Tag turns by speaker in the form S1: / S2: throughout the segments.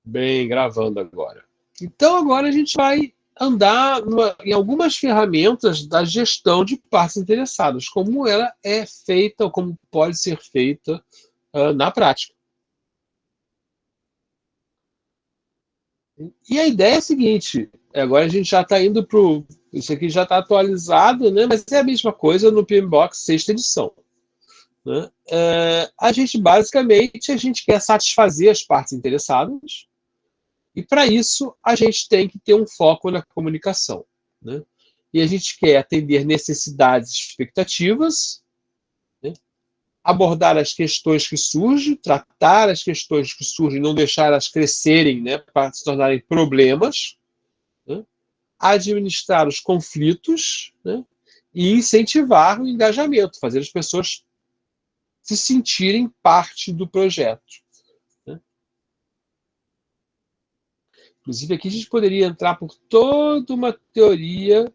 S1: Bem, gravando agora. Então, agora a gente vai andar em algumas ferramentas da gestão de partes interessadas, como ela é feita, ou como pode ser feita na prática. E a ideia é a seguinte: agora a gente já está indo para o. Isso aqui já está atualizado, né? Mas é a mesma coisa no PMBOK sexta edição. Né? A gente, basicamente, a gente quer satisfazer as partes interessadas, e para isso a gente tem que ter um foco na comunicação. Né? E a gente quer atender necessidades e expectativas, né? Abordar as questões que surgem, tratar as questões que surgem, não deixar elas crescerem, né, para se tornarem problemas, né? Administrar os conflitos, né? E incentivar o engajamento, fazer as pessoas se sentirem parte do projeto. Né? Inclusive, aqui a gente poderia entrar por toda uma teoria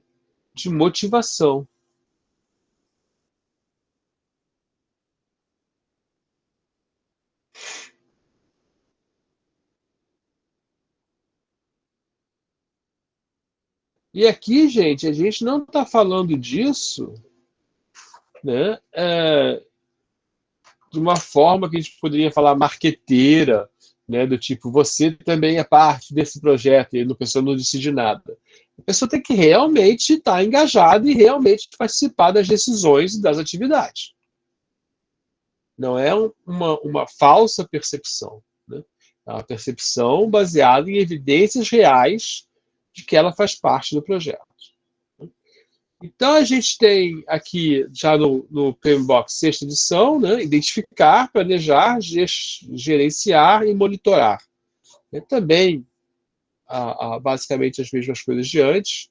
S1: de motivação. E aqui, gente, a gente não está falando disso, né, de uma forma que a gente poderia falar marqueteira, né, do tipo, você também é parte desse projeto e a pessoa não decide nada. A pessoa tem que realmente estar engajada e realmente participar das decisões e das atividades. Não é uma falsa percepção. Né? É uma percepção baseada em evidências reais de que ela faz parte do projeto. Então, a gente tem aqui, já no PMBOK sexta edição, né, identificar, planejar, gerenciar e monitorar. É também, basicamente, as mesmas coisas de antes,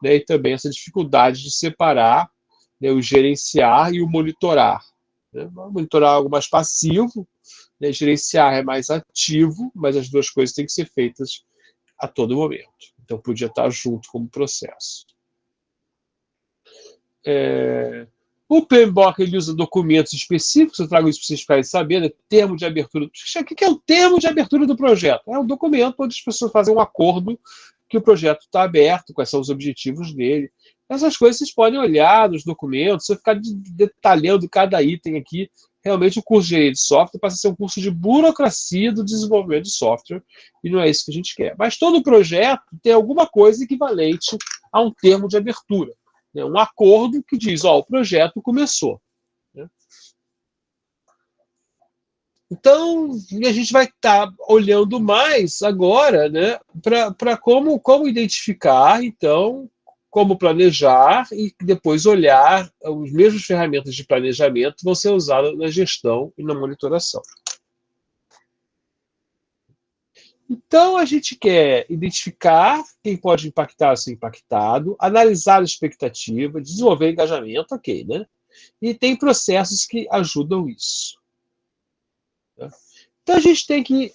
S1: né, e também essa dificuldade de separar, né, o gerenciar e o monitorar. Né? Monitorar é algo mais passivo, né, gerenciar é mais ativo, mas as duas coisas têm que ser feitas a todo momento. Então, podia estar junto como processo. O PMBOK ele usa documentos específicos, eu trago isso para vocês ficarem sabendo, termo de abertura. O que é o termo de abertura do projeto? É um documento onde as pessoas fazem um acordo que o projeto está aberto, quais são os objetivos dele. Essas coisas vocês podem olhar nos documentos, se eu ficar detalhando cada item aqui, realmente o curso de engenharia de software passa a ser um curso de burocracia do desenvolvimento de software, e não é isso que a gente quer. Mas todo projeto tem alguma coisa equivalente a um termo de abertura. Né? Um acordo que diz, ó, o projeto começou. Né? Então, a gente vai estar olhando mais agora, né, para como identificar, então, como planejar e depois olhar as mesmas ferramentas de planejamento vão ser usadas na gestão e na monitoração. Então, a gente quer identificar quem pode impactar ou ser impactado, analisar a expectativa, desenvolver engajamento, ok, né? E tem processos que ajudam isso. Né? Então, a gente tem que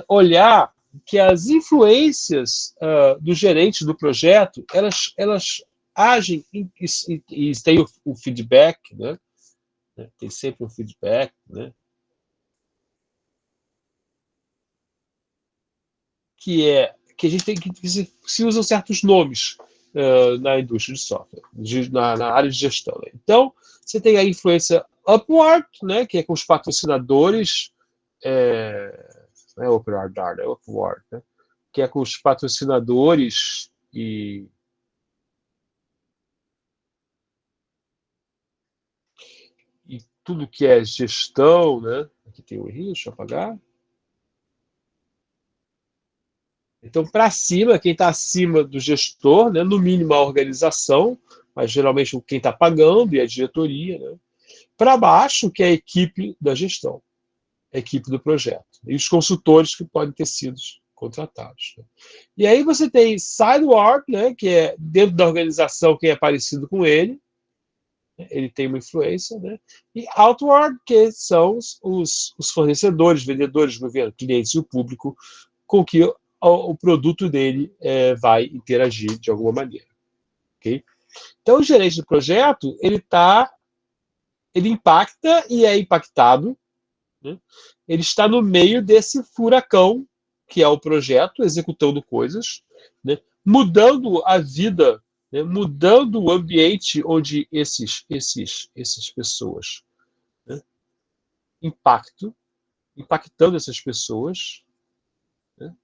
S1: olhar que as influências do gerente do projeto, elas agem e tem o feedback, né? Tem sempre um feedback, né? Que a gente tem que se usam certos nomes na indústria de software, na área de gestão. Né? Então, você tem a influência upward, né, que é com os patrocinadores, não é upward, é upward, né, que é com os patrocinadores e tudo que é gestão, né? Aqui tem um erro, deixa eu apagar. Então, para cima, quem está acima do gestor, né, no mínimo a organização, mas geralmente quem está pagando e a diretoria, né? Para baixo, que é a equipe da gestão, a equipe do projeto, e os consultores que podem ter sido contratados. Né? E aí você tem sideward, né, que é dentro da organização quem é parecido com ele tem uma influência, né? E outward, que são os fornecedores, vendedores, governo, clientes e o público com que o produto dele vai interagir de alguma maneira. Okay? Então, o gerente do projeto, ele impacta e é impactado, né? Ele está no meio desse furacão que é o projeto, executando coisas, né? Mudando a vida, né? Mudando o ambiente onde essas pessoas, né? Impactando essas pessoas, né?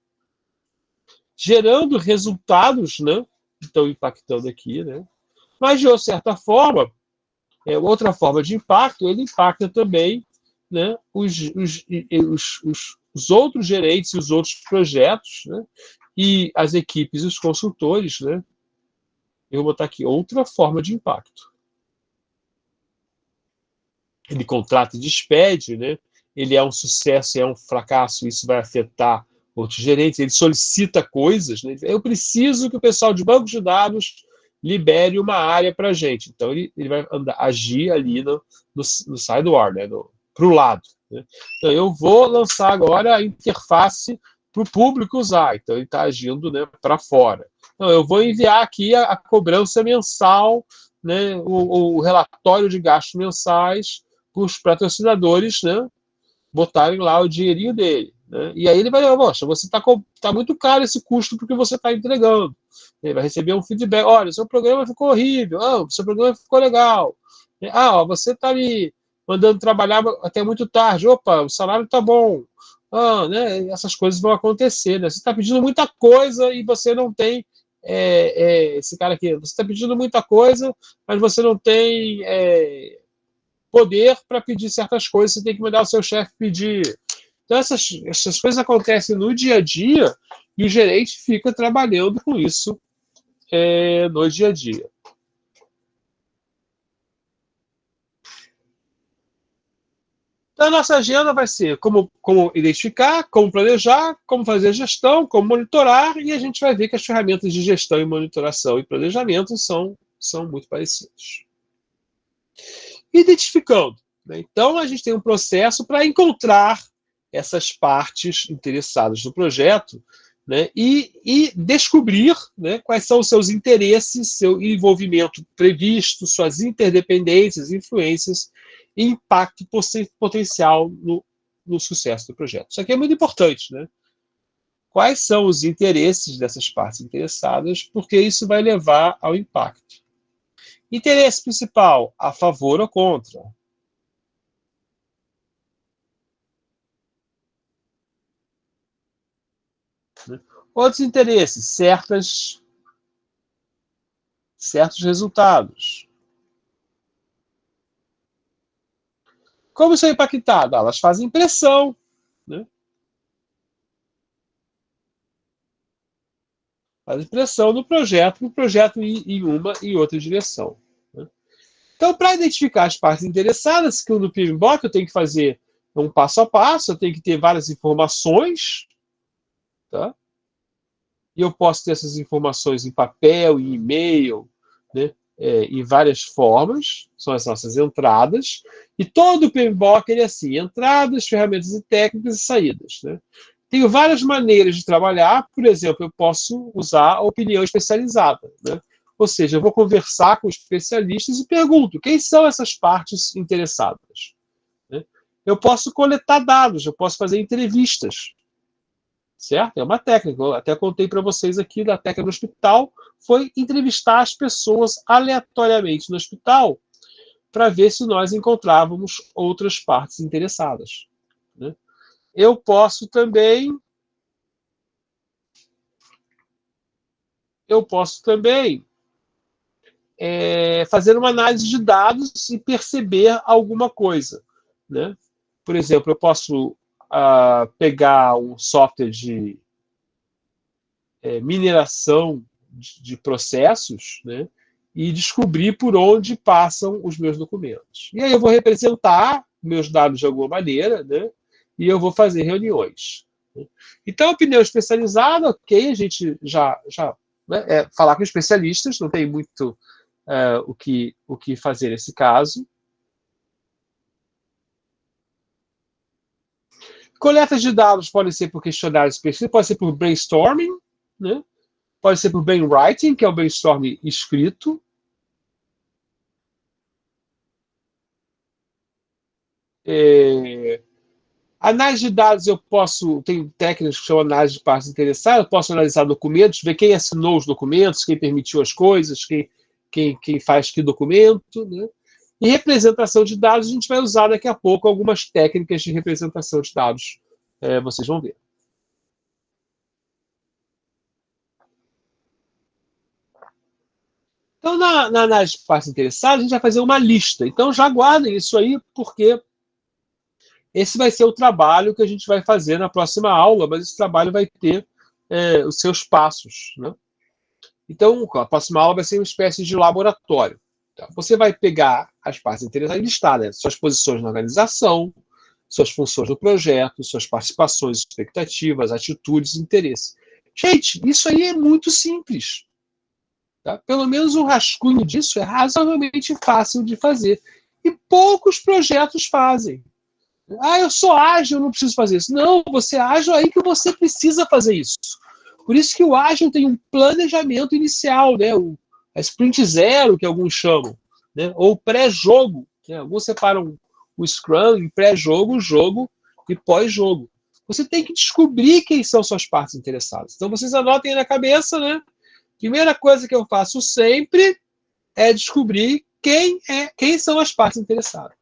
S1: Gerando resultados, né? Que estão impactando aqui, né? Mas, de certa forma, outra forma de impacto, ele impacta também, né, os outros gerentes e os outros projetos, né, e as equipes e os consultores. Né? Eu vou botar aqui outra forma de impacto. Ele contrata e despede, né? Ele é um sucesso, é um fracasso, isso vai afetar outros gerentes, ele solicita coisas, né? Eu preciso que o pessoal de banco de dados libere uma área para a gente. Então, ele vai agir ali no sideward, né? Para o lado. Né? Então, eu vou lançar agora a interface para o público usar. Então, ele está agindo, né, para fora. Então, eu vou enviar aqui a cobrança mensal, né, o relatório de gastos mensais para os patrocinadores, né, botarem lá o dinheirinho dele. Né? E aí ele vai, poxa, você tá muito caro esse custo porque você está entregando. Ele vai receber um feedback, olha, seu programa ficou horrível, seu programa ficou legal. Ó, você está me mandando trabalhar até muito tarde, opa, o salário está bom. Né? Essas coisas vão acontecer. Né? Você está pedindo muita coisa e você não tem esse cara aqui, você está pedindo muita coisa, mas você não tem poder para pedir certas coisas, você tem que mandar o seu chefe pedir. Então, essas coisas acontecem no dia a dia e o gerente fica trabalhando com isso no dia a dia. Então, a nossa agenda vai ser como identificar, como planejar, como fazer gestão, como monitorar, e a gente vai ver que as ferramentas de gestão e monitoração e planejamento são muito parecidas. Identificando. Né? Então, a gente tem um processo para encontrar essas partes interessadas no projeto, né? e descobrir, né, quais são os seus interesses, seu envolvimento previsto, suas interdependências, influências e impacto potencial no sucesso do projeto. Isso aqui é muito importante. Né? Quais são os interesses dessas partes interessadas, porque isso vai levar ao impacto. Interesse principal, a favor ou contra? Outros interesses, certos resultados. Como isso é impactado? Elas fazem pressão. Né? Fazem pressão no projeto, para o projeto ir em uma e outra direção. Né? Então, para identificar as partes interessadas, que no PMBOK eu tenho que fazer um passo a passo, eu tenho que ter várias informações, tá? E eu posso ter essas informações em papel, em e-mail, né? Em várias formas, são as nossas entradas, e todo o PMBOK é assim, entradas, ferramentas e técnicas e saídas. Né? Tenho várias maneiras de trabalhar, por exemplo, eu posso usar a opinião especializada. Né? Ou seja, eu vou conversar com especialistas e pergunto, quem são essas partes interessadas? Né? Eu posso coletar dados, eu posso fazer entrevistas. Certo? É uma técnica. Eu até contei para vocês aqui da técnica do hospital, foi entrevistar as pessoas aleatoriamente no hospital para ver se nós encontrávamos outras partes interessadas. Né? Eu posso também fazer uma análise de dados e perceber alguma coisa. Né? Por exemplo, eu posso pegar um software de mineração de processos, né, e descobrir por onde passam os meus documentos. E aí eu vou representar meus dados de alguma maneira, né, e eu vou fazer reuniões. Né. Então, opinião especializada, ok, a gente já né, falar com especialistas, não tem muito o que fazer nesse caso. Coletas de dados podem ser por questionários específicos, pode ser por brainstorming, né? Pode ser por brainwriting, que é o brainstorming escrito. Análise de dados, tenho técnicas que chamam análise de partes interessadas, eu posso analisar documentos, ver quem assinou os documentos, quem permitiu as coisas, quem faz que documento, né? E representação de dados, a gente vai usar daqui a pouco algumas técnicas de representação de dados, vocês vão ver. Então, na análise de partes interessadas, a gente vai fazer uma lista. Então, já guardem isso aí, porque esse vai ser o trabalho que a gente vai fazer na próxima aula, mas esse trabalho vai ter os seus passos, né? Então, a próxima aula vai ser uma espécie de laboratório. Então, você vai pegar as partes interessadas e listar, né, suas posições na organização, suas funções no projeto, suas participações, expectativas, atitudes, interesses. Gente, isso aí é muito simples. Tá? Pelo menos um rascunho disso é razoavelmente fácil de fazer. E poucos projetos fazem. Ah, eu sou ágil, eu não preciso fazer isso. Não, você é ágil aí que você precisa fazer isso. Por isso que o ágil tem um planejamento inicial, né? A sprint zero, que alguns chamam, né? Ou pré-jogo. Né? Alguns separam o Scrum em pré-jogo, jogo e pós-jogo. Você tem que descobrir quem são suas partes interessadas. Então, vocês anotem aí na cabeça, né? Primeira coisa que eu faço sempre é descobrir quem são as partes interessadas.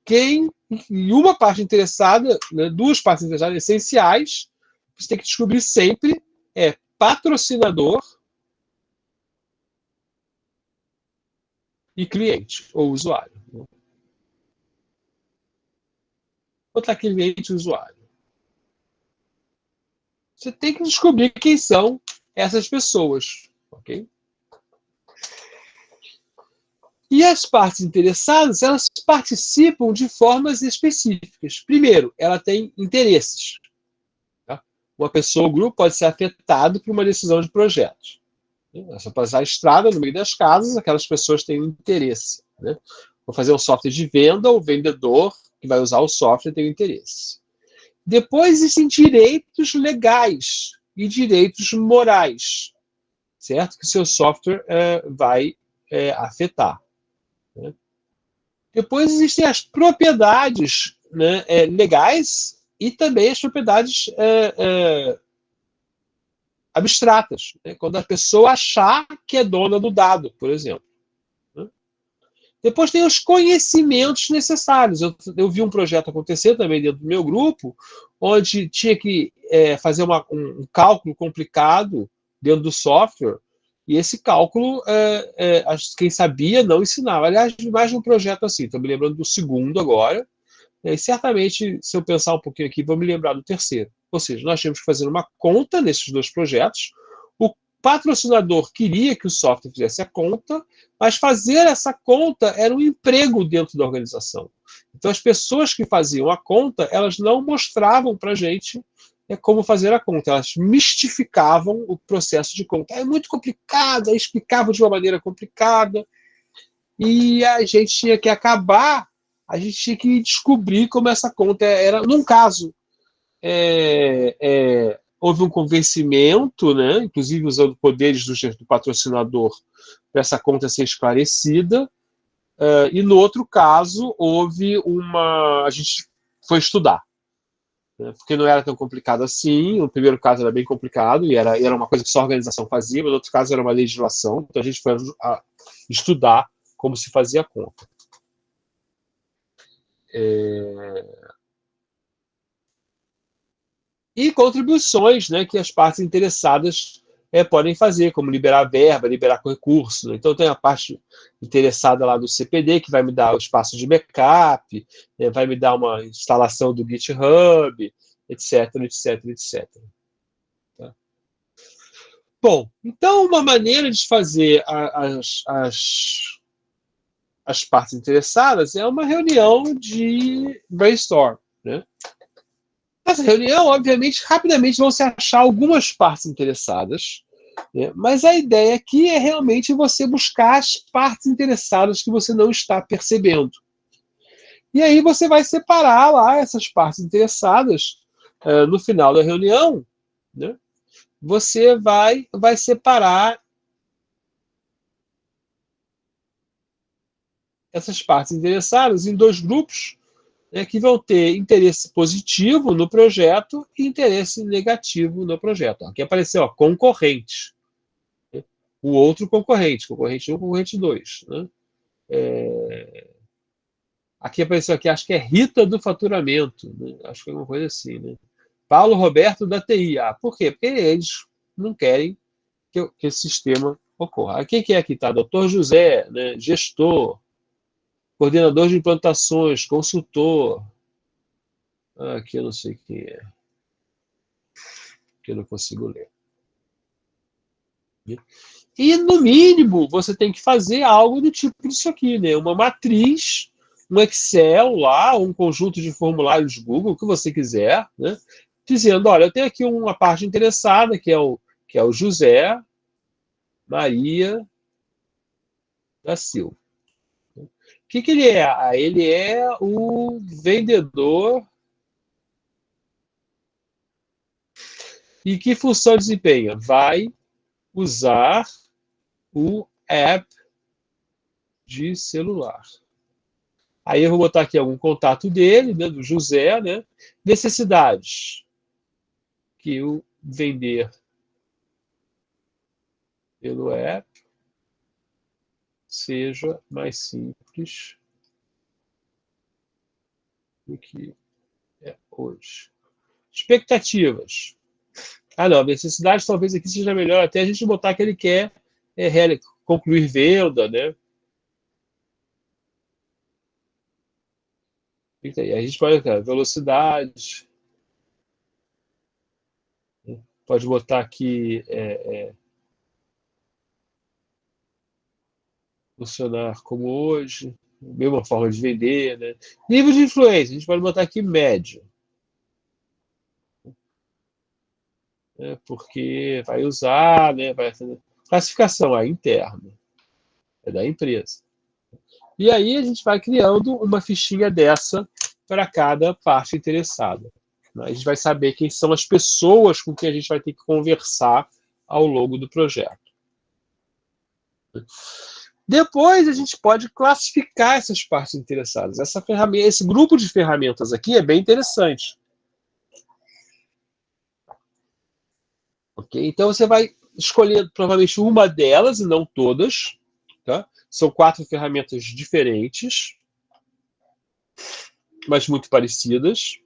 S1: E uma parte interessada, né, duas partes interessadas essenciais, você tem que descobrir sempre é patrocinador e cliente, ou usuário. Outra cliente e usuário. Você tem que descobrir quem são essas pessoas, ok? E as partes interessadas, elas participam de formas específicas. Primeiro, ela tem interesses. Tá? Uma pessoa ou grupo pode ser afetado por uma decisão de projeto. Essa passar a estrada no meio das casas, aquelas pessoas têm um interesse. Né? Vou fazer um software de venda, o vendedor que vai usar o software tem um interesse. Depois existem direitos legais e direitos morais, certo? Que o seu software vai afetar. Né? Depois existem as propriedades, né, legais e também as propriedades abstratas, né? Quando a pessoa achar que é dona do dado, por exemplo. Né? Depois tem os conhecimentos necessários. Eu vi um projeto acontecer também dentro do meu grupo, onde tinha que fazer um cálculo complicado dentro do software, e esse cálculo, quem sabia não ensinava. Aliás, mais de um projeto assim, estou me lembrando do segundo agora, e certamente, se eu pensar um pouquinho aqui, vou me lembrar do terceiro. Ou seja, nós tínhamos que fazer uma conta nesses dois projetos. O patrocinador queria que o software fizesse a conta, mas fazer essa conta era um emprego dentro da organização. Então, as pessoas que faziam a conta, elas não mostravam para a gente como fazer a conta. Elas mistificavam o processo de conta. É muito complicado, explicavam de uma maneira complicada. E a gente tinha que descobrir como essa conta era. Num caso, houve um convencimento, né, inclusive usando poderes do patrocinador para essa conta ser esclarecida, e no outro caso, a gente foi estudar, né, porque não era tão complicado assim. O primeiro caso era bem complicado, e era uma coisa que só a organização fazia, mas no outro caso era uma legislação, então a gente foi estudar como se fazia a conta. E contribuições, né, que as partes interessadas podem fazer, como liberar verba, liberar recursos. Né? Então, tem a parte interessada lá do CPD, que vai me dar o espaço de backup, vai me dar uma instalação do GitHub, etc, etc, etc. Tá? Bom, então, uma maneira de fazer as partes interessadas é uma reunião de brainstorm. Né? Nessa reunião, obviamente, rapidamente vão se achar algumas partes interessadas, né? Mas a ideia aqui é realmente você buscar as partes interessadas que você não está percebendo. E aí você vai separar lá essas partes interessadas no final da reunião, né? Você vai separar essas partes interessadas em dois grupos, né, que vão ter interesse positivo no projeto e interesse negativo no projeto. Aqui apareceu, ó, concorrente. Né? O outro concorrente, concorrente 1, concorrente 2. Né? Aqui apareceu, aqui, acho que é Rita do faturamento. Né? Acho que é uma coisa assim. Né? Paulo Roberto da TI. Ah, por quê? Porque eles não querem que esse sistema ocorra. Quem que é aqui? Tá? Doutor José, né? Gestor, coordenador de implantações, consultor. Ah, aqui eu não sei quem é, que eu não consigo ler. E, no mínimo, você tem que fazer algo do tipo disso aqui, né? Uma matriz, um Excel lá, um conjunto de formulários Google, o que você quiser, né? Dizendo, olha, eu tenho aqui uma parte interessada, que é o José Maria da Silva. O que ele é? Ah, ele é o vendedor. E que função desempenha? Vai usar o app de celular. Aí eu vou botar aqui algum contato dele, né, do José, né? Necessidades que o vender pelo app seja mais simples do que é hoje. Expectativas. Ah, não, necessidades talvez aqui seja melhor até a gente botar que ele quer concluir venda, né? A gente pode, cara, velocidade, né? Pode botar aqui funcionar como hoje, mesma forma de vender, né? Nível de influência, a gente pode botar aqui médio, né? Porque vai usar, né? Vai fazer classificação interna, é da empresa. E aí a gente vai criando uma fichinha dessa para cada parte interessada. A gente vai saber quem são as pessoas com quem a gente vai ter que conversar ao longo do projeto. Depois a gente pode classificar essas partes interessadas. Essa ferramenta, esse grupo de ferramentas aqui é bem interessante. Okay? Então você vai escolher provavelmente uma delas e não todas. Tá? São 4 ferramentas diferentes, mas muito parecidas.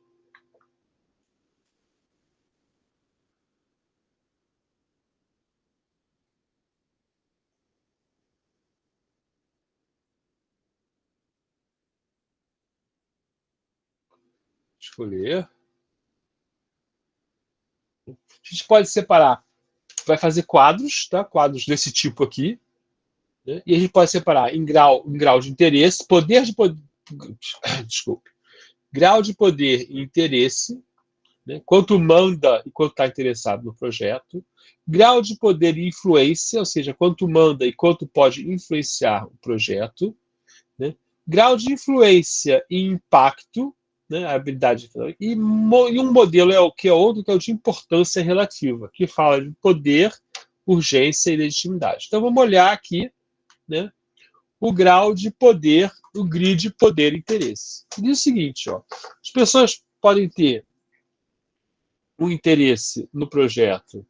S1: Escolher. A gente pode separar, vai fazer quadros, tá? Quadros desse tipo aqui. Né? E a gente pode separar em grau de interesse, poder de poder. Desculpe. Grau de poder e interesse, né? Quanto manda e quanto está interessado no projeto. Grau de poder e influência, ou seja, quanto manda e quanto pode influenciar o projeto. Né? Grau de influência e impacto, né? A habilidade e um modelo é o que é outro, que é o de importância relativa, que fala de poder, urgência e legitimidade. Então vamos olhar aqui, né? O grau de poder, o grid poder e interesse. E diz o seguinte, ó, as pessoas podem ter um interesse no projeto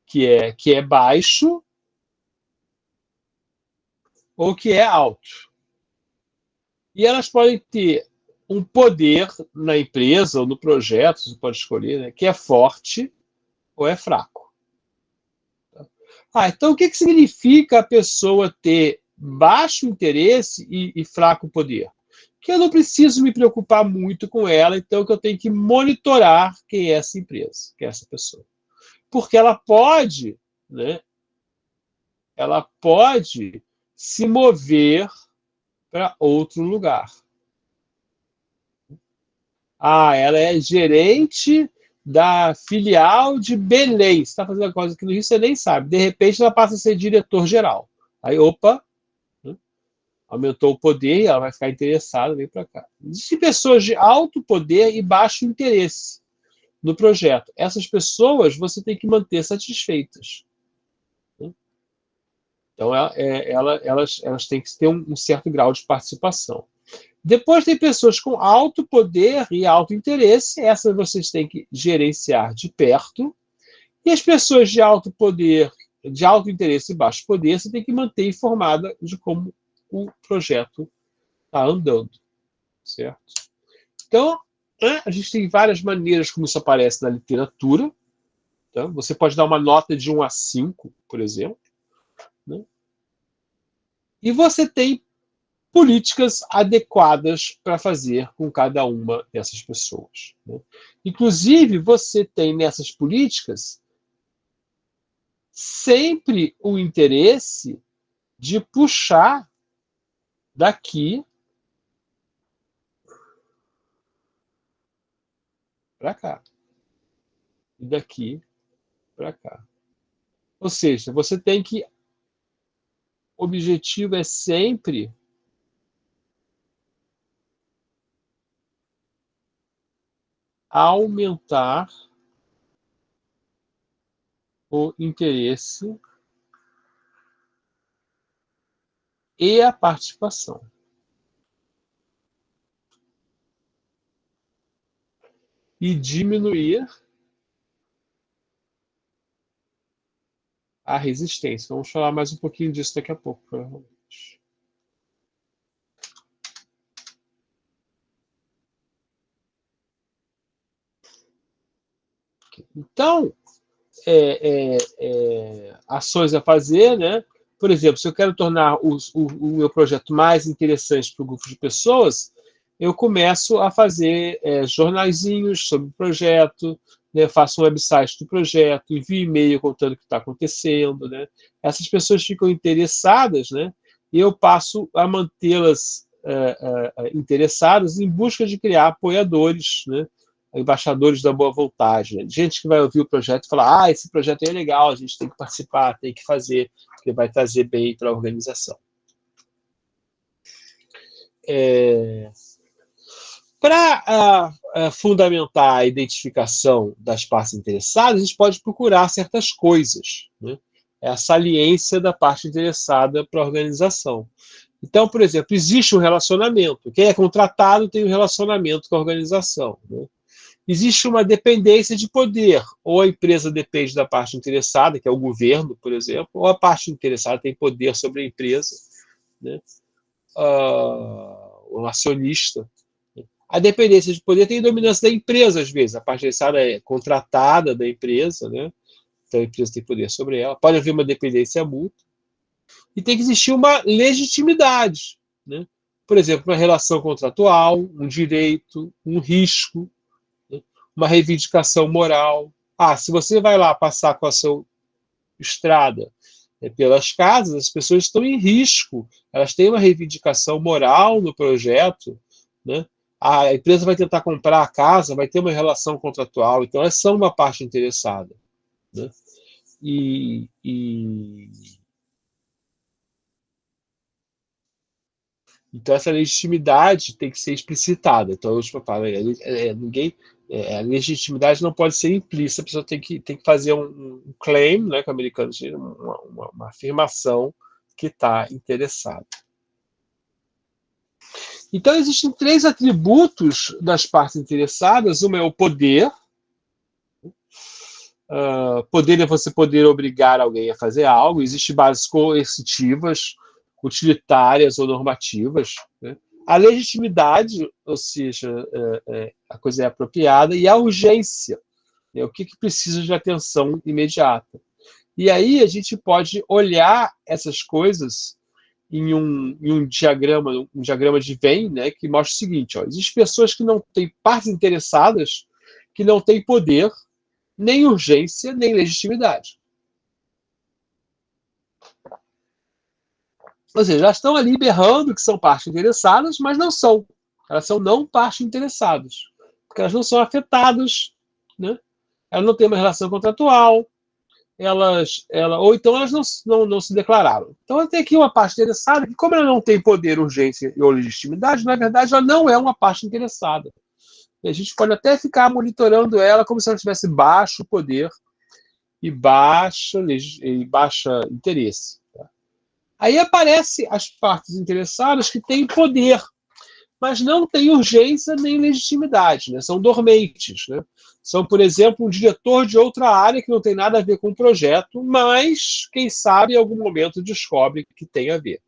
S1: que é baixo ou que é alto. E elas podem ter um poder na empresa ou no projeto, você pode escolher, né, que é forte ou é fraco. Então o que significa a pessoa ter baixo interesse e fraco poder? Que eu não preciso me preocupar muito com ela, então que eu tenho que monitorar quem é essa empresa, quem é essa pessoa. Porque né, ela pode se mover para outro lugar. Ela é gerente da filial de Belém. Você está fazendo uma coisa que no Rio você nem sabe. De repente ela passa a ser diretor-geral. Aí, opa, né? Aumentou o poder e ela vai ficar interessada, vem para cá. Existem pessoas de alto poder e baixo interesse no projeto. Essas pessoas você tem que manter satisfeitas. Né? Então, elas têm que ter um certo grau de participação. Depois tem pessoas com alto poder e alto interesse, essas vocês têm que gerenciar de perto. E as pessoas de alto poder, de alto interesse e baixo poder, você tem que manter informada de como o projeto está andando, certo? Então, a gente tem várias maneiras como isso aparece na literatura. Tá? Você pode dar uma nota de 1 a 5, por exemplo. Né? E você tem políticas adequadas para fazer com cada uma dessas pessoas. Né? Inclusive, você tem nessas políticas sempre o interesse de puxar daqui para cá e daqui para cá. Ou seja, você tem que. O objetivo é sempre aumentar o interesse e a participação. E diminuir a resistência. Vamos falar mais um pouquinho disso daqui a pouco, provavelmente. Então, ações a fazer, né? Por exemplo, se eu quero tornar o meu projeto mais interessante para o grupo de pessoas, eu começo a fazer jornaizinhos sobre o projeto, né? Faço um website do projeto, envio e-mail contando o que está acontecendo, né? Essas pessoas ficam interessadas, né? E eu passo a mantê-las interessadas em busca de criar apoiadores, né? Embaixadores da boa vontade, né? Gente que vai ouvir o projeto e falar: esse projeto é legal, a gente tem que participar, tem que fazer, porque vai trazer bem para a organização. Para fundamentar a identificação das partes interessadas, a gente pode procurar certas coisas, né? É a saliência da parte interessada para a organização. Então, por exemplo, existe um relacionamento. Quem é contratado tem um relacionamento com a organização, né? Existe uma dependência de poder. Ou a empresa depende da parte interessada, que é o governo, por exemplo, ou a parte interessada tem poder sobre a empresa, né? O acionista. A dependência de poder tem dominância da empresa, às vezes. A parte interessada é contratada da empresa, né? Então a empresa tem poder sobre ela. Pode haver uma dependência mútua. E tem que existir uma legitimidade, né? Por exemplo, uma relação contratual, um direito, um risco, uma reivindicação moral. Se você vai lá passar com a sua estrada pelas casas, as pessoas estão em risco, elas têm uma reivindicação moral no projeto, né? A empresa vai tentar comprar a casa, vai ter uma relação contratual, então elas são uma parte interessada, né? E então essa legitimidade tem que ser explicitada. Então eu falo, a legitimidade não pode ser implícita, a pessoa tem que fazer um claim, né, que o americano diz, uma afirmação que está interessado. Então existem 3 atributos das partes interessadas. Uma é o poder. Poder é você poder obrigar alguém a fazer algo. Existem bases coercitivas, utilitárias ou normativas, né? A legitimidade, ou seja, a coisa é apropriada, e a urgência, né? O que precisa de atenção imediata. E aí a gente pode olhar essas coisas em um diagrama de Venn, né, que mostra o seguinte: existem pessoas que não têm partes interessadas, que não têm poder, nem urgência, nem legitimidade. Ou seja, elas estão ali berrando que são partes interessadas, mas não são. Elas são não partes interessadas. Porque elas não são afetadas, né? Elas não têm uma relação contratual, ou então elas não se declararam. Então tem aqui uma parte interessada que, como ela não tem poder, urgência ou legitimidade, na verdade ela não é uma parte interessada. E a gente pode até ficar monitorando ela como se ela tivesse baixo poder e baixa interesse. Aí aparecem as partes interessadas que têm poder. mas não têm urgência nem legitimidade, né? São dormentes, né? São, por exemplo, um diretor de outra área que não tem nada a ver com o projeto, mas, quem sabe, em algum momento descobre que tem a ver.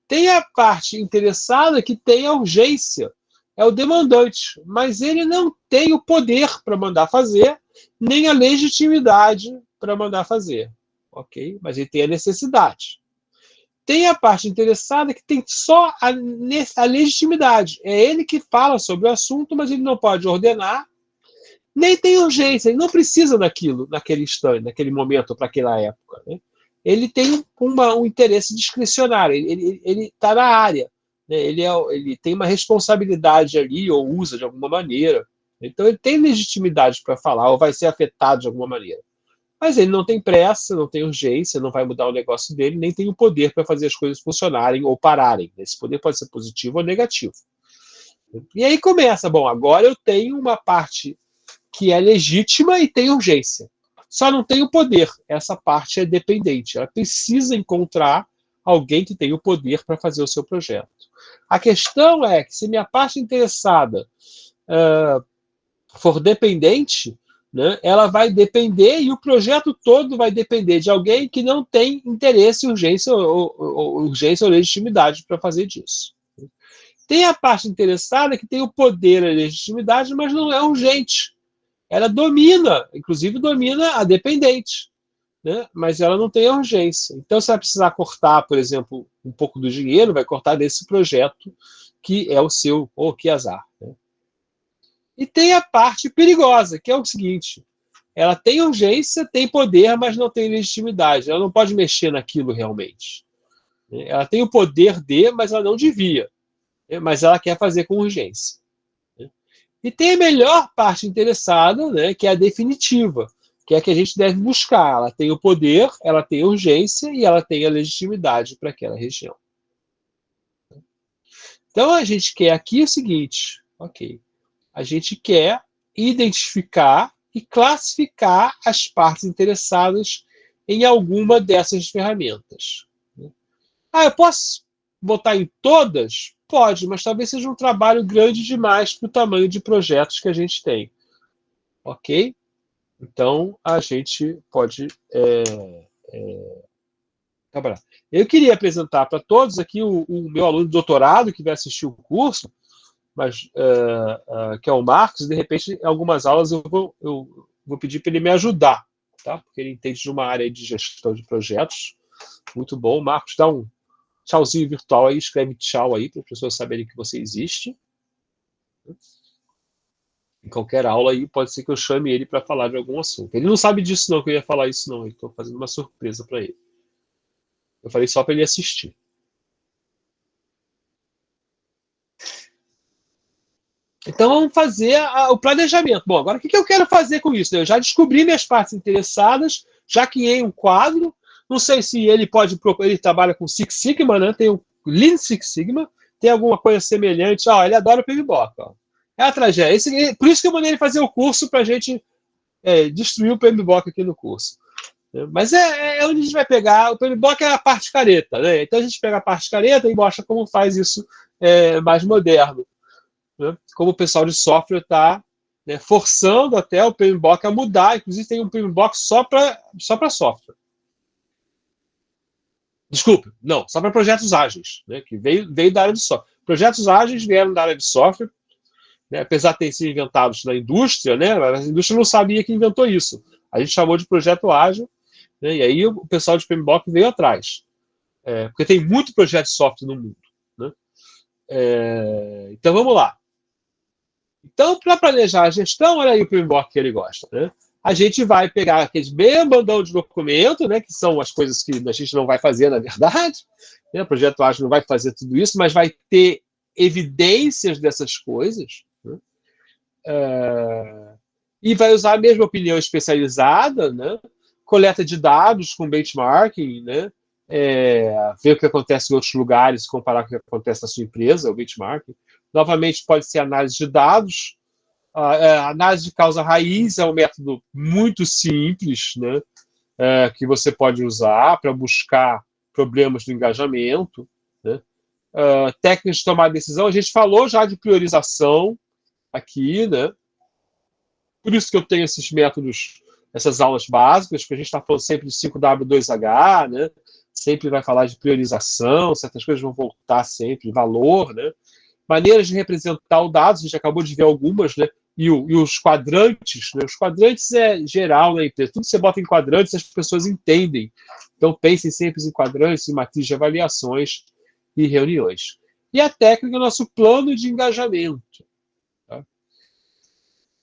S1: Tem a parte interessada que tem a urgência, é o demandante, mas ele não tem o poder para mandar fazer, nem a legitimidade para mandar fazer, ok? Mas ele tem a necessidade. Tem a parte interessada que tem só a legitimidade. É ele que fala sobre o assunto, mas ele não pode ordenar, nem tem urgência, ele não precisa daquilo naquele instante, naquele momento, para aquela época. Né? Ele tem um interesse discricionário, ele está na área, né? Ele tem uma responsabilidade ali, ou usa de alguma maneira. Então ele tem legitimidade para falar, ou vai ser afetado de alguma maneira. Mas ele não tem pressa, não tem urgência, não vai mudar o negócio dele, nem tem o poder para fazer as coisas funcionarem ou pararem. Esse poder pode ser positivo ou negativo. E aí começa, bom, agora eu tenho uma parte que é legítima e tem urgência. Só não tem o poder. Essa parte é dependente. Ela precisa encontrar alguém que tenha o poder para fazer o seu projeto. A questão é que se minha parte interessada for dependente, né, ela vai depender e o projeto todo vai depender de alguém que não tem interesse, urgência ou legitimidade para fazer disso. Tem a parte interessada que tem o poder e a legitimidade, mas não é urgente. Ela domina, inclusive domina a dependente, né? Mas ela não tem a urgência. Então, se ela precisar cortar, por exemplo, um pouco do dinheiro, vai cortar desse projeto que é o seu, ou que azar. Né? E tem a parte perigosa, que é o seguinte, ela tem urgência, tem poder, mas não tem legitimidade. Ela não pode mexer naquilo realmente. Ela tem o poder de, mas ela não devia. Mas ela quer fazer com urgência. E tem a melhor parte interessada, né, que é a definitiva, que é a que a gente deve buscar. Ela tem o poder, ela tem a urgência e ela tem a legitimidade para aquela região. Então a gente quer aqui o seguinte, ok, a gente quer identificar e classificar as partes interessadas em alguma dessas ferramentas. Ah, eu posso botar em todas? Pode, mas talvez seja um trabalho grande demais para o tamanho de projetos que a gente tem. Ok? Então, a gente pode trabalhar. Eu queria apresentar para todos aqui o meu aluno de doutorado que vai assistir o curso, mas, que é o Marcos, e de repente, em algumas aulas eu vou pedir para ele me ajudar, tá? Porque ele entende de uma área de gestão de projetos. Muito bom. Marcos, dá um tchauzinho virtual aí, escreve tchau aí para as pessoas saberem que você existe. Em qualquer aula aí, pode ser que eu chame ele para falar de algum assunto. Ele não sabe disso não, que eu ia falar isso não. Estou fazendo uma surpresa para ele. Eu falei só para ele assistir. Então vamos fazer o planejamento. Bom, agora o que eu quero fazer com isso? Eu já descobri minhas partes interessadas, já criei um quadro. Não sei se ele ele trabalha com Six Sigma, né? Tem o Lean Six Sigma, tem alguma coisa semelhante. Ele adora o PMBOK. É a tragédia. Por isso que eu mandei ele fazer o curso para a gente destruir o PMBOK aqui no curso. Mas é onde a gente vai pegar. O PMBOK é a parte careta, né? Então a gente pega a parte careta e mostra como faz isso mais moderno. Né? Como o pessoal de software está forçando até o PMBOK a mudar. Inclusive tem um PMBOK só para software. Desculpe, não, só para projetos ágeis, né? Que veio da área de software. Projetos ágeis vieram da área de software, né? Apesar de terem sido inventados na indústria, né? A indústria não sabia que inventou isso. A gente chamou de projeto ágil, né? E aí o pessoal de PMBOK veio atrás. Porque tem muito projeto de software no mundo. Né? Então vamos lá. Então, para planejar a gestão, olha aí o PMBOK que ele gosta. Né? A gente vai pegar aqueles bem bandão de documento, né, que são as coisas que a gente não vai fazer, na verdade. Né? O projeto ágil não vai fazer tudo isso, mas vai ter evidências dessas coisas. Né? E vai usar a mesma opinião especializada, né? Coleta de dados com benchmarking, né? Ver o que acontece em outros lugares, comparar com o que acontece na sua empresa, o benchmarking. Novamente, pode ser análise de dados. Análise de causa raiz é um método muito simples, né? Que você pode usar para buscar problemas do engajamento. Né? técnicas de tomar decisão. A gente falou já de priorização aqui, né? Por isso que eu tenho esses métodos, essas aulas básicas, porque a gente está falando sempre de 5W2H, né? Sempre vai falar de priorização, certas coisas vão voltar sempre, valor, né? Maneiras de representar o dado, a gente acabou de ver algumas, né? E os quadrantes, né? Os quadrantes é geral na empresa. Tudo que você bota em quadrantes, as pessoas entendem. Então, pensem sempre em quadrantes, em matriz de avaliações e reuniões. E a técnica é o nosso plano de engajamento. Tá?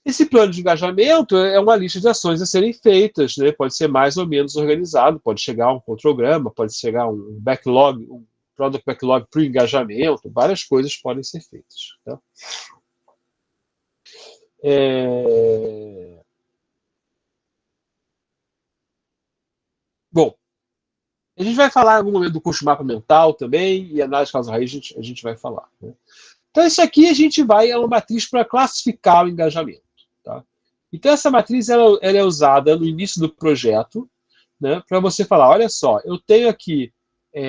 S1: Esse plano de engajamento é uma lista de ações a serem feitas, né? Pode ser mais ou menos organizado, pode chegar a um contrograma, pode chegar a um backlog, um product backlog para o engajamento, várias coisas podem ser feitas. Tá? Bom, a gente vai falar em algum momento do curso mapa mental também, e análise de causa raiz a gente vai falar. Né? Então, isso aqui a gente vai, é uma matriz para classificar o engajamento. Tá? Então, essa matriz ela é usada no início do projeto, né, para você falar, olha só, eu tenho aqui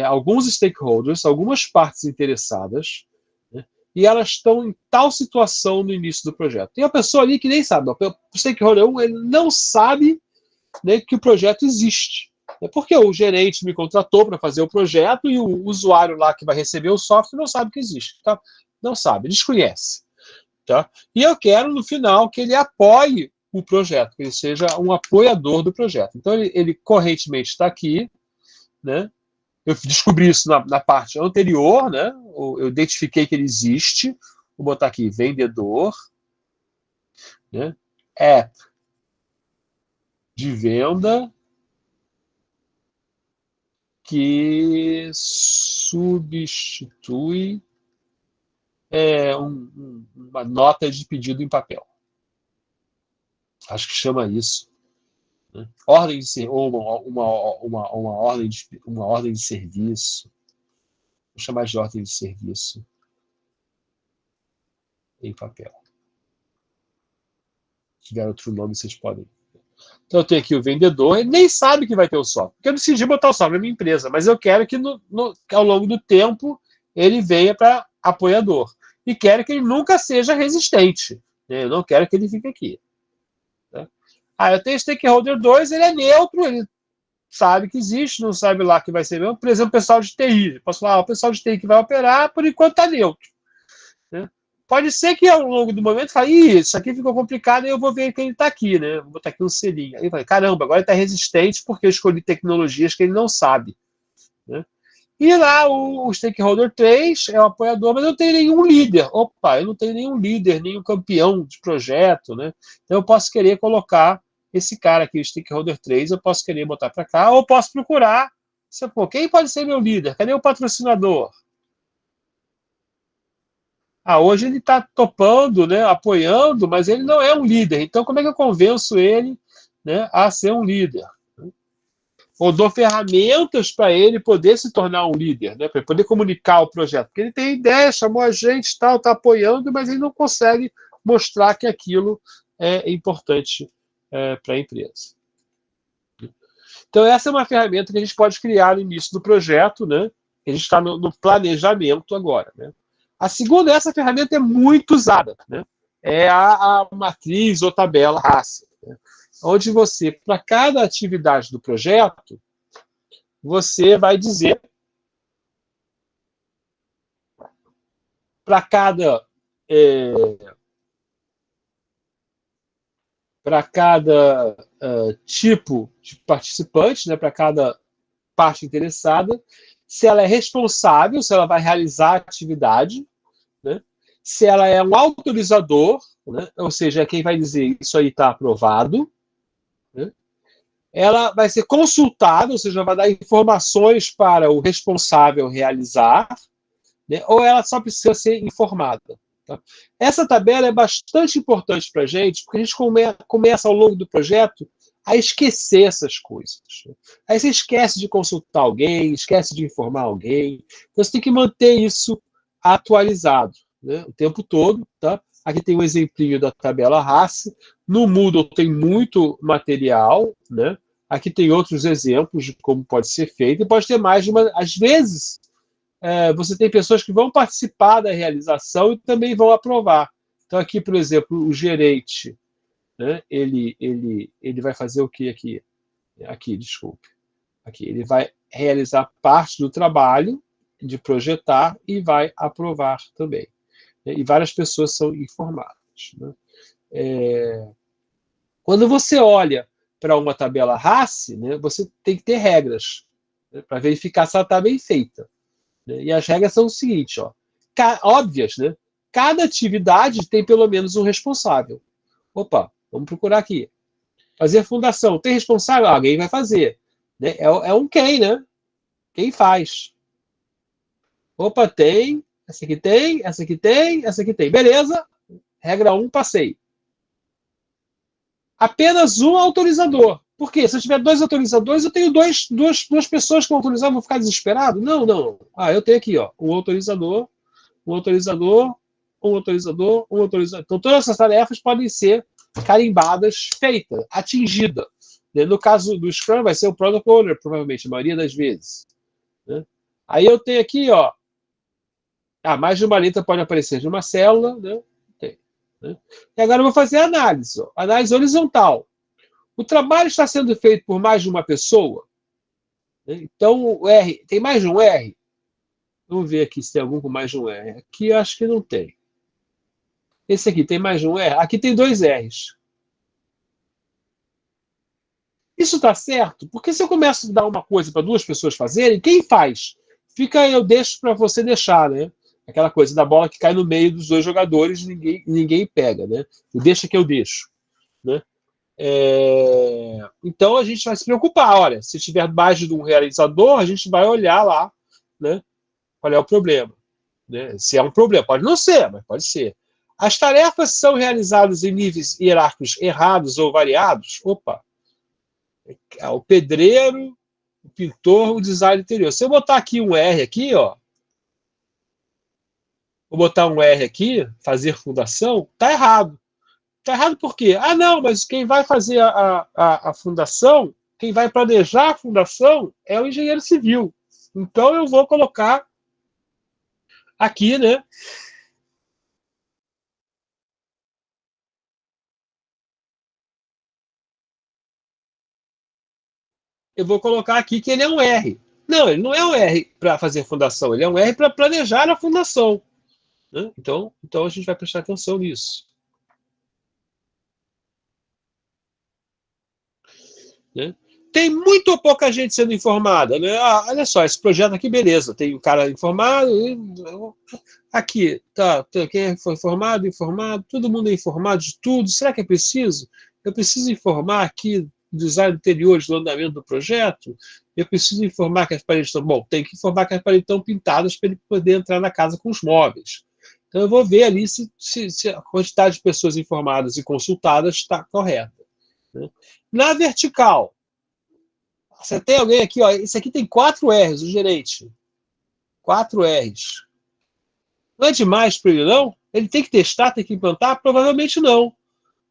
S1: alguns stakeholders, algumas partes interessadas, né, e elas estão em tal situação no início do projeto. Tem uma pessoa ali que nem sabe, o stakeholder 1 ele não sabe, né, que o projeto existe. É porque o gerente me contratou para fazer o projeto e o usuário lá que vai receber o software não sabe que existe. Tá? Não sabe, desconhece. Tá? E eu quero, no final, que ele apoie o projeto, que ele seja um apoiador do projeto. Então, ele correntemente está aqui, né? Eu descobri isso na parte anterior, né? Eu identifiquei que ele existe. Vou botar aqui, vendedor, né? App de venda que substitui uma nota de pedido em papel. Acho que chama isso. Né? Ordem de ser, ou uma ordem de serviço. Vou chamar de ordem de serviço em papel. Se tiver outro nome, vocês podem. Então, eu tenho aqui o vendedor, ele nem sabe que vai ter o software. Porque eu decidi botar o software na minha empresa, mas eu quero que ao longo do tempo ele venha para apoiador. E quero que ele nunca seja resistente. Né? Eu não quero que ele fique aqui. Né? Eu tenho o stakeholder 2, ele é neutro, ele sabe que existe, não sabe lá que vai ser mesmo. Por exemplo, o pessoal de TI. Posso falar, o pessoal de TI que vai operar, por enquanto está neutro. Né? Pode ser que ao longo do momento fale, isso aqui ficou complicado e eu vou ver que ele está aqui, né? Vou botar aqui um selinho. Aí vai, caramba, agora ele está resistente porque eu escolhi tecnologias que ele não sabe. Né? E lá o stakeholder 3 é o apoiador, mas eu não tenho nenhum líder. Opa, eu não tenho nenhum líder, nenhum campeão de projeto, né? Então eu posso querer colocar esse cara aqui, o stakeholder 3, eu posso querer botar para cá, ou posso procurar, quem pode ser meu líder? Cadê o patrocinador? Hoje ele está topando, né, apoiando, mas ele não é um líder. Então, como é que eu convenço ele, né, a ser um líder? Ou dou ferramentas para ele poder se tornar um líder, né, para poder comunicar o projeto. Porque ele tem ideia, chamou a gente, está apoiando, mas ele não consegue mostrar que aquilo é importante para a empresa. Então, essa é uma ferramenta que a gente pode criar no início do projeto, né? A gente está no planejamento agora, né? A segunda, essa ferramenta é muito usada, né? É a matriz ou tabela Hasse, né? Onde você, para cada atividade do projeto, você vai dizer para cada tipo de participante, né, para cada parte interessada, se ela é responsável, se ela vai realizar a atividade, né, se ela é um autorizador, né, ou seja, quem vai dizer isso aí está aprovado, né, ela vai ser consultada, ou seja, vai dar informações para o responsável realizar, né, ou ela só precisa ser informada. Tá? Essa tabela é bastante importante para a gente, porque a gente começa ao longo do projeto a esquecer essas coisas. Aí você esquece de consultar alguém, esquece de informar alguém. Então você tem que manter isso atualizado, né, o tempo todo. Tá? Aqui tem um exemplinho da tabela Hasse. No Moodle tem muito material. Né? Aqui tem outros exemplos de como pode ser feito. E pode ter mais de uma. Às vezes, você tem pessoas que vão participar da realização e também vão aprovar. Então, aqui, por exemplo, o gerente, né, ele vai fazer o que aqui? Aqui, desculpe. Aqui, ele vai realizar parte do trabalho de projetar e vai aprovar também. Né? E várias pessoas são informadas. Né? Quando você olha para uma tabela RACE, né, você tem que ter regras, né, para verificar se ela está bem feita. Né? E as regras são o seguinte, ó, óbvias, né? Cada atividade tem pelo menos um responsável. Opa, vamos procurar aqui. Fazer fundação, tem responsável? Alguém vai fazer. Né? É um quem, né? Quem faz. Opa, tem, essa aqui tem, essa aqui tem, essa aqui tem. Beleza, regra 1, passei. Apenas um autorizador. Por quê? Se eu tiver dois autorizadores, eu tenho duas pessoas que vão autorizar, vou ficar desesperado? Não, não. Ah, eu tenho aqui, ó, um autorizador, um autorizador, um autorizador, um autorizador. Então, todas essas tarefas podem ser carimbadas, feitas, atingidas. No caso do Scrum, vai ser o Product Owner, provavelmente, a maioria das vezes. Né? Aí eu tenho aqui, ó, mais de uma letra pode aparecer de uma célula, né? Tem, né? E agora eu vou fazer a análise, ó, análise horizontal. O trabalho está sendo feito por mais de uma pessoa? Né? Então, o R, tem mais de um R? Vamos ver aqui se tem algum com mais de um R. Aqui eu acho que não tem. Esse aqui tem mais de um R? Aqui tem dois R's. Isso está certo? Porque se eu começo a dar uma coisa para duas pessoas fazerem, quem faz? Fica, eu deixo para você deixar, né? Aquela coisa da bola que cai no meio dos dois jogadores e ninguém pega, né? O deixa que eu deixo, né? Então a gente vai se preocupar. Olha, se tiver mais de um realizador, a gente vai olhar lá, né? Qual é o problema? Né? Se é um problema, pode não ser, mas pode ser. As tarefas são realizadas em níveis hierárquicos errados ou variados? Opa, o pedreiro, o pintor, o design interior. Se eu botar aqui um R aqui, ó, vou botar um R aqui, fazer fundação, tá errado. Tá errado por quê? Ah, não, mas quem vai fazer a fundação, quem vai planejar a fundação é o engenheiro civil. Então eu vou colocar aqui, né? Eu vou colocar aqui que ele é um R. Não, ele não é um R para fazer a fundação, ele é um R para planejar a fundação. Né? Então a gente vai prestar atenção nisso. Né? Tem muito ou pouca gente sendo informada. Né? Olha só, esse projeto aqui, beleza, tem um cara informado. Aqui, quem foi informado, informado, todo mundo é informado de tudo. Será que é preciso? Eu preciso informar aqui do design interiores do andamento do projeto? Eu preciso informar que as paredes estão. Bom, tem que informar que as paredes estão pintadas para ele poder entrar na casa com os móveis. Então eu vou ver ali se a quantidade de pessoas informadas e consultadas está correta. Né? Na vertical, você tem alguém aqui, ó, esse aqui tem 4 R's, o gerente. 4 R's. Não é demais para ele, não? Ele tem que testar, tem que implantar? Provavelmente não.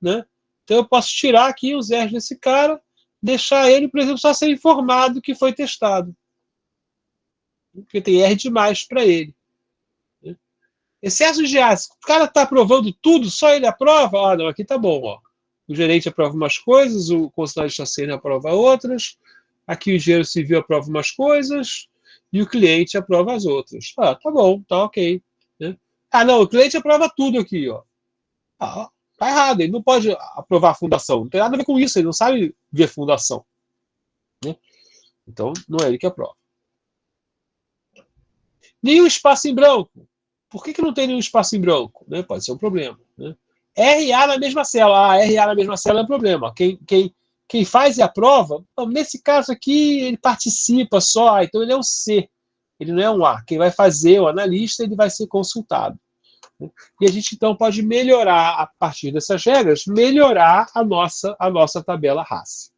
S1: Né? Então eu posso tirar aqui os R's desse cara, deixar ele, por exemplo, só ser informado que foi testado. Porque tem R demais para ele. Né? Excesso de ácido. O cara está aprovando tudo, só ele aprova? Ah, não, aqui tá bom. Ó. O gerente aprova umas coisas, o consultor de chassi aprova outras, aqui o engenheiro civil aprova umas coisas e o cliente aprova as outras. Ah, tá bom, tá ok. Né? Ah, não, o cliente aprova tudo aqui. Ó. Ah, tá errado, ele não pode aprovar a fundação. Não tem nada a ver com isso, ele não sabe ver fundação. Né? Então, não é ele que aprova. Nenhum espaço em branco. Por que não tem nenhum espaço em branco? Né? Pode ser um problema. Né? RA na mesma célula. RA na mesma célula é um problema. Quem faz e aprova, nesse caso aqui, ele participa só, então ele é um C, ele não é um A. Quem vai fazer, o analista, ele vai ser consultado. Né? E a gente, então, pode melhorar, a partir dessas regras, melhorar a nossa tabela RACE.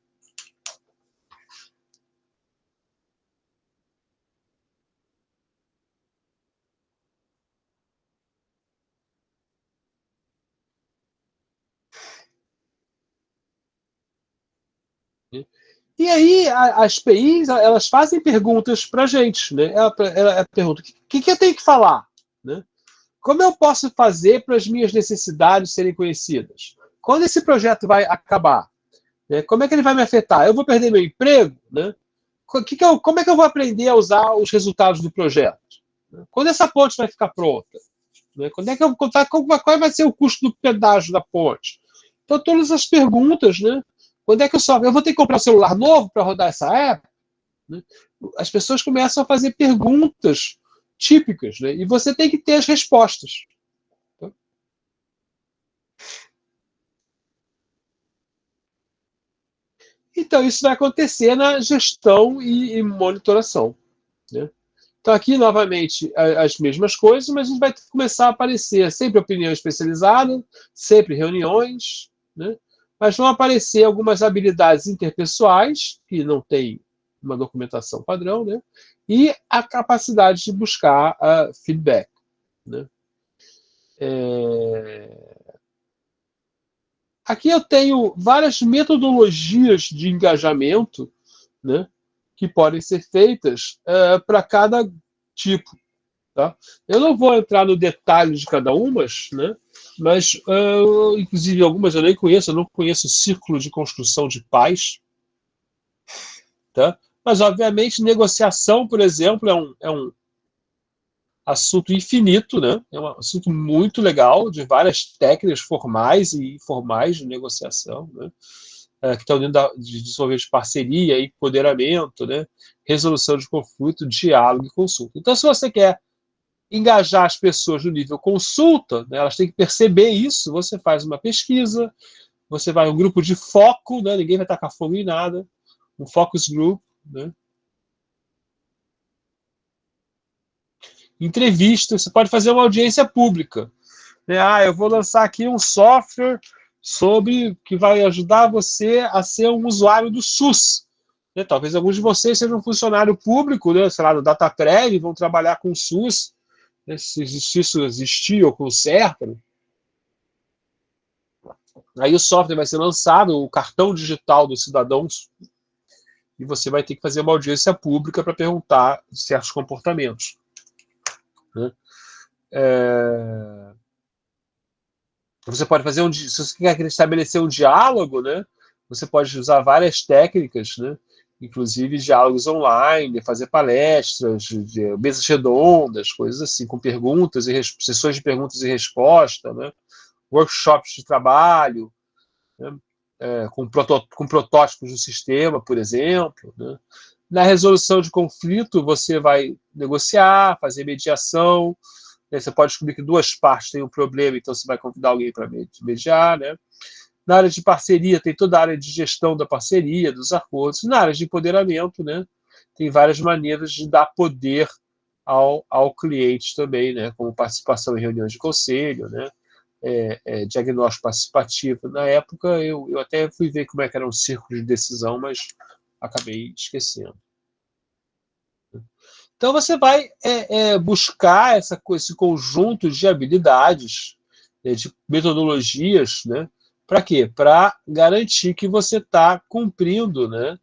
S1: Né? E aí as PIs, elas fazem perguntas para a gente, né? Ela pergunta, o que eu tenho que falar? Né? Como eu posso fazer para as minhas necessidades serem conhecidas? Quando esse projeto vai acabar? Né? Como é que ele vai me afetar? Eu vou perder meu emprego? Né? Como é que eu vou aprender a usar os resultados do projeto? Quando essa ponte vai ficar pronta? Né? Quando é que qual vai ser o custo do pedágio da ponte? Então, todas essas perguntas, né? Quando é que eu vou ter que comprar um celular novo para rodar essa app? Né? As pessoas começam a fazer perguntas típicas, né? E você tem que ter as respostas. Então, isso vai acontecer na gestão e monitoração. Né? Então, aqui, novamente, as mesmas coisas, mas a gente vai começar a aparecer sempre opinião especializada, sempre reuniões, né? Mas vão aparecer algumas habilidades interpessoais, que não tem uma documentação padrão, né? E a capacidade de buscar feedback. Né? Aqui eu tenho várias metodologias de engajamento, né, que podem ser feitas para cada tipo. Tá? Eu não vou entrar no detalhe de cada uma, né, mas, inclusive, algumas eu nem conheço. Eu não conheço o Círculo de Construção de Paz. Tá? Mas, obviamente, negociação, por exemplo, é um assunto infinito, né? É um assunto muito legal, de várias técnicas formais e informais de negociação, né? Que estão dentro de desenvolvimento de parceria, empoderamento, né? Resolução de conflito, diálogo e consulta. Então, se você quer engajar as pessoas no nível consulta, né, elas têm que perceber isso, você faz uma pesquisa, você vai a um grupo de foco, né, ninguém vai tacar fogo em nada, um focus group, né, entrevista, você pode fazer uma audiência pública. Né, eu vou lançar aqui um software sobre que vai ajudar você a ser um usuário do SUS. Né, talvez alguns de vocês sejam um funcionário público, né, sei lá, do DataPrev, vão trabalhar com o SUS, né, se isso existir ou com o CERTA. Aí o software vai ser lançado, o cartão digital dos cidadãos, e você vai ter que fazer uma audiência pública para perguntar certos comportamentos. Né? Você pode fazer se você quer estabelecer um diálogo, né? Você pode usar várias técnicas, né? Inclusive diálogos online, fazer palestras, mesas redondas, coisas assim, com perguntas e sessões de perguntas e respostas, né? Workshops de trabalho, né? Com protótipos do sistema, por exemplo. Né? Na resolução de conflito, você vai negociar, fazer mediação. Né? Você pode descobrir que duas partes têm um problema, então você vai convidar alguém para mediar. Né? Na área de parceria, tem toda a área de gestão da parceria, dos acordos. Na área de empoderamento, né? Tem várias maneiras de dar poder ao cliente também, né? Como participação em reuniões de conselho, né? Diagnóstico participativo. Na época, eu até fui ver como é que era um círculo de decisão, mas acabei esquecendo. Então, você vai buscar esse conjunto de habilidades, né, de metodologias, né? Para quê? Para garantir que você está cumprindo, né,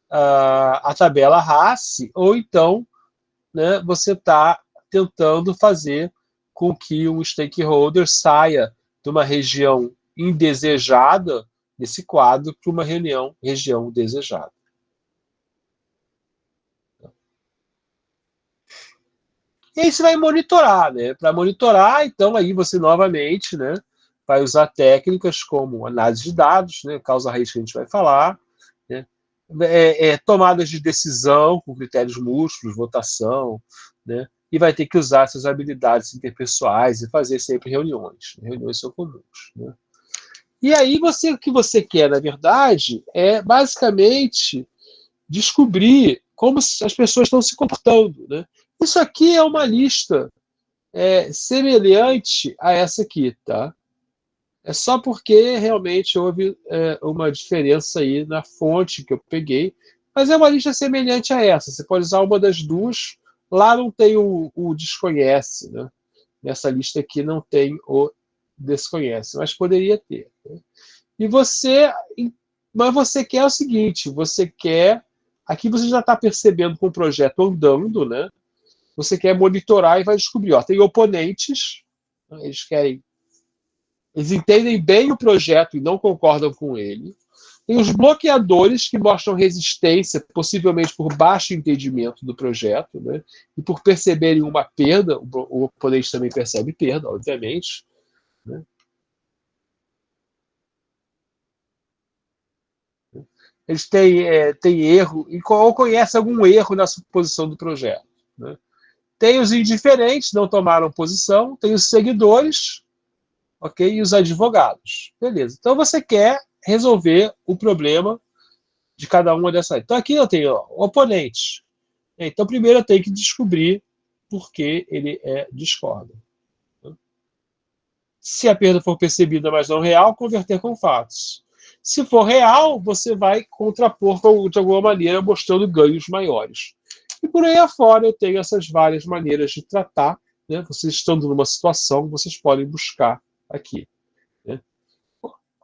S1: a tabela RACE, ou então, né, você está tentando fazer com que um stakeholder saia de uma região indesejada nesse quadro para uma região desejada. E aí você vai monitorar, né? Para monitorar, então aí você novamente, né, vai usar técnicas como análise de dados, né, causa raiz que a gente vai falar, né, tomadas de decisão com critérios múltiplos, votação, né, e vai ter que usar essas habilidades interpessoais e fazer sempre reuniões. Reuniões são comuns. Né? E aí o que você quer, na verdade, é basicamente descobrir como as pessoas estão se comportando. Né? Isso aqui é uma lista semelhante a essa aqui, tá? É só porque realmente houve uma diferença aí na fonte que eu peguei, mas é uma lista semelhante a essa. Você pode usar uma das duas. Lá não tem o desconhece, né? Nessa lista aqui não tem o desconhece, mas poderia ter. Né? E você Mas você quer o seguinte, você quer... Aqui você já está percebendo com o projeto andando, né? Você quer monitorar e vai descobrir, ó, tem oponentes, eles querem... Eles entendem bem o projeto e não concordam com ele. Tem os bloqueadores que mostram resistência, possivelmente por baixo entendimento do projeto, né? E por perceberem uma perda, o oponente também percebe perda, obviamente, né? Eles têm erro, ou conhecem algum erro na suposição do projeto, né? Tem os indiferentes, não tomaram posição, tem os seguidores, ok? E os advogados. Beleza. Então você quer resolver o problema de cada uma dessas. Então aqui eu tenho oponentes. Então primeiro eu tenho que descobrir por que ele discorda. Se a perda for percebida, mas não real, converter com fatos. Se for real, você vai contrapor de alguma maneira, mostrando ganhos maiores. E por aí afora eu tenho essas várias maneiras de tratar, né? Vocês estando numa situação, vocês podem buscar aqui, né?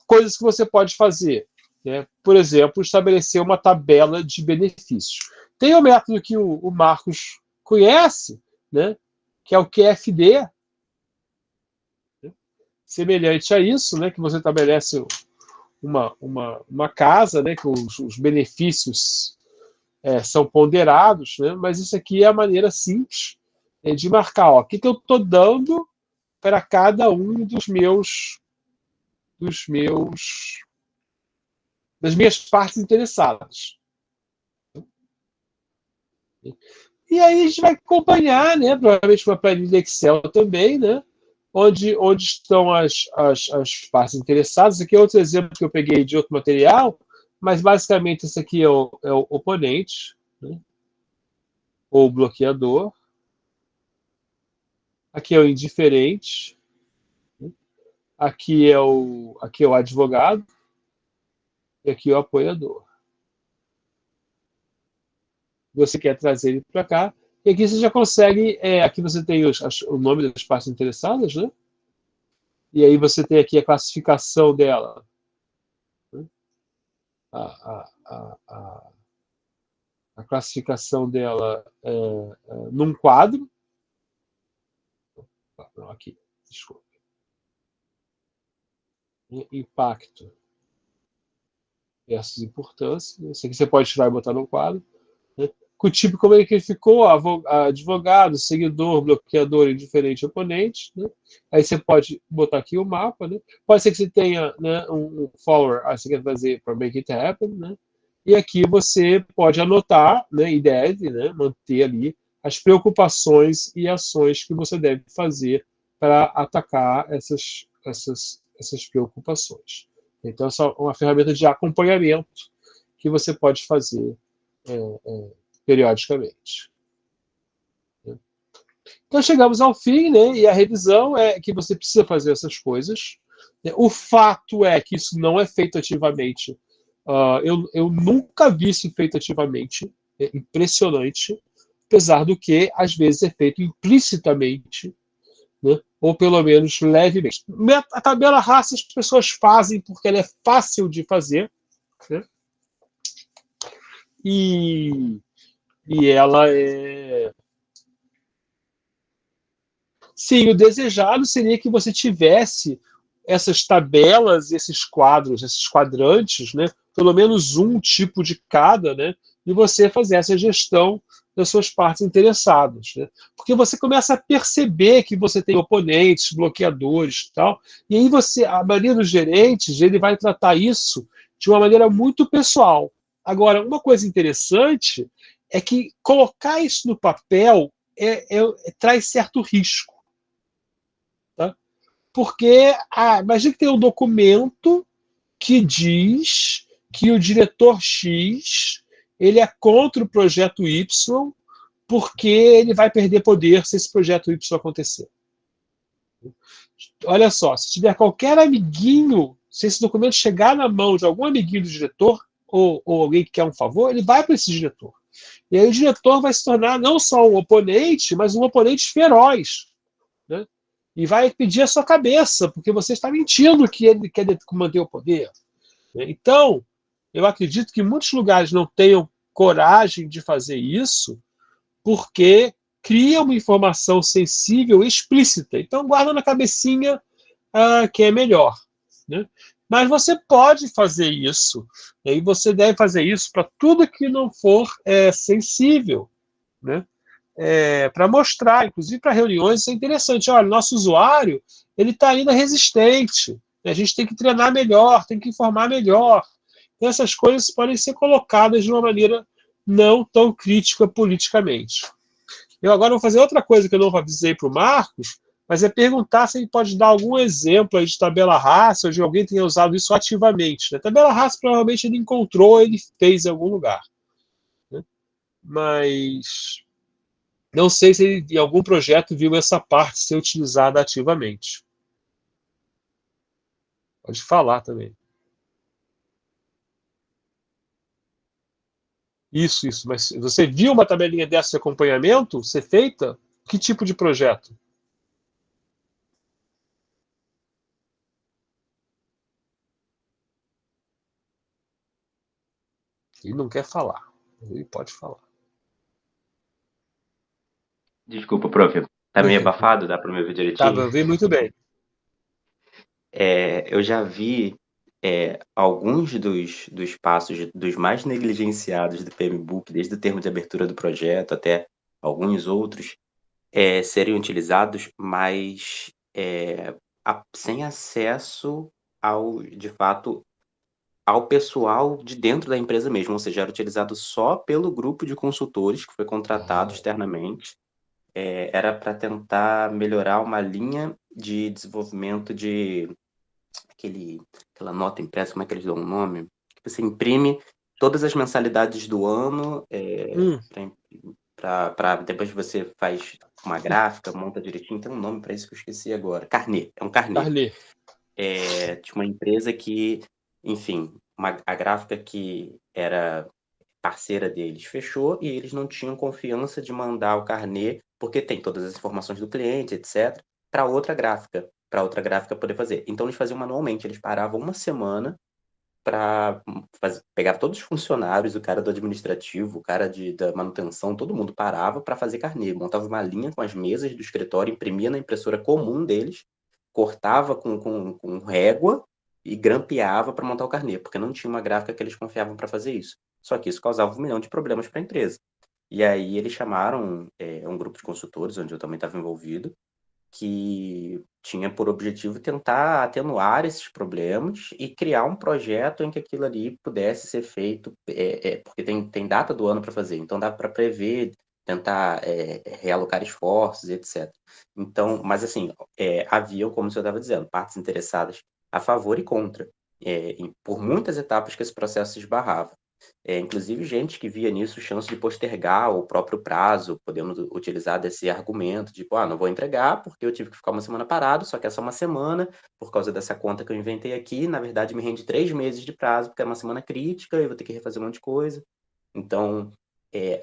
S1: Coisas que você pode fazer, né? Por exemplo, estabelecer uma tabela de benefícios. Tem um método que o Marcos conhece, né? Que é o QFD, né? Semelhante a isso, né? Que você estabelece uma casa, né? Que os benefícios são ponderados, né? Mas isso aqui é a maneira simples de marcar, ó, o que eu estou dando para cada um dos meus das minhas partes interessadas. E aí a gente vai acompanhar, né, provavelmente uma planilha Excel também, né, onde estão as partes interessadas. Aqui é outro exemplo que eu peguei de outro material, mas basicamente esse aqui é o oponente, né, ou bloqueador. Aqui é o indiferente. Aqui é o advogado. E aqui é o apoiador. Você quer trazer ele para cá. E aqui você já consegue... aqui você tem o nome das partes interessadas, né? E aí você tem aqui a classificação dela. Né? A, a, a, a, a classificação dela num quadro. Não, aqui, desculpa. Impacto versus importância. Isso aqui você pode tirar e botar no quadro. Né? Com o tipo como é que ele ficou, advogado, seguidor, bloqueador, indiferente, oponente. Né? Aí você pode botar aqui o mapa. Né? Pode ser que você tenha, né, um follower, você quer fazer para make it happen. Né? E aqui você pode anotar, né, e deve, né, manter ali as preocupações e ações que você deve fazer para atacar essas preocupações. Então, essa é uma ferramenta de acompanhamento que você pode fazer periodicamente. Então, chegamos ao fim, né? E a revisão é que você precisa fazer essas coisas. O fato é que isso não é feito ativamente. Eu nunca vi isso feito ativamente. É impressionante. Apesar do que, às vezes, é feito implicitamente, né? Ou pelo menos levemente. A tabela raça as pessoas fazem porque ela é fácil de fazer, né? E ela é... Sim, o desejado seria que você tivesse essas tabelas, esses quadros, esses quadrantes, né? Pelo menos um tipo de cada, né? E você fazer essa gestão das suas partes interessadas, né? Porque você começa a perceber que você tem oponentes, bloqueadores e tal, e aí a maioria dos gerentes, ele vai tratar isso de uma maneira muito pessoal. Agora, uma coisa interessante é que colocar isso no papel traz certo risco. Tá? Porque, imagina que tem um documento que diz que o diretor X ele é contra o projeto Y porque ele vai perder poder se esse projeto Y acontecer. Olha só, se tiver qualquer amiguinho, se esse documento chegar na mão de algum amiguinho do diretor, ou alguém que quer um favor, ele vai para esse diretor. E aí o diretor vai se tornar não só um oponente, mas um oponente feroz. Né? E vai pedir a sua cabeça, porque você está mentindo que ele quer manter o poder. Então, Eu acredito que muitos lugares não tenham coragem de fazer isso porque cria uma informação sensível explícita. Então, guarda na cabecinha que é melhor. Né? Mas você pode fazer isso, e você deve fazer isso para tudo que não for sensível. Né? Para mostrar, inclusive para reuniões, isso é interessante. Olha, nosso usuário ele está ainda resistente. A gente tem que treinar melhor, tem que informar melhor. Então, essas coisas podem ser colocadas de uma maneira não tão crítica politicamente. Eu agora vou fazer outra coisa que eu não avisei para o Marcos, mas é perguntar se ele pode dar algum exemplo aí de tabela raça, ou de alguém que tenha usado isso ativamente. Né? Tabela raça provavelmente ele encontrou, ele fez em algum lugar. Né? Mas não sei se ele, em algum projeto, viu essa parte ser utilizada ativamente. Pode falar também. Isso. Mas você viu uma tabelinha dessa de acompanhamento ser feita? Que tipo de projeto? Ele não quer falar. Ele pode falar.
S2: Desculpa, prof. Tá meio abafado? Dá pra me ouvir
S1: Tá,
S2: direitinho?
S1: eu vi muito bem.
S2: Eu já vi alguns dos passos dos mais negligenciados do PMBOK, desde o termo de abertura do projeto até alguns outros, serem utilizados, mas sem acesso de fato, ao pessoal de dentro da empresa mesmo, ou seja, era utilizado só pelo grupo de consultores que foi contratado externamente. Era para tentar melhorar uma linha de desenvolvimento de aquela nota impressa, como é que eles dão um nome? Que você imprime todas as mensalidades do ano,
S1: Hum,
S2: para depois você faz uma gráfica, monta direitinho, tem um nome para isso que eu esqueci agora. Carnê, é um carnê.
S1: Carnê.
S2: Tinha uma empresa que, enfim, a gráfica que era parceira deles fechou e eles não tinham confiança de mandar o carnê, porque tem todas as informações do cliente, etc., para outra gráfica poder fazer. Então eles faziam manualmente, eles paravam uma semana para pegar todos os funcionários, o cara do administrativo, o cara da manutenção, todo mundo parava para fazer carnê, montava uma linha com as mesas do escritório, imprimia na impressora comum deles, cortava com régua e grampeava para montar o carnê, porque não tinha uma gráfica que eles confiavam para fazer isso. Só que isso causava 1 milhão de problemas para a empresa. E aí eles chamaram um grupo de consultores, onde eu também estava envolvido, que tinha por objetivo tentar atenuar esses problemas e criar um projeto em que aquilo ali pudesse ser feito, porque tem data do ano para fazer, então dá para prever, tentar realocar esforços, etc. Então, mas assim, haviam, como o senhor estava dizendo, partes interessadas a favor e contra, por muitas etapas que esse processo se esbarrava. Inclusive gente que via nisso chance de postergar o próprio prazo, podemos utilizar desse argumento, tipo, não vou entregar porque eu tive que ficar uma semana parado, só que é só uma semana, por causa dessa conta que eu inventei aqui, na verdade me rende 3 meses de prazo, porque é uma semana crítica, eu vou ter que refazer um monte de coisa. Então,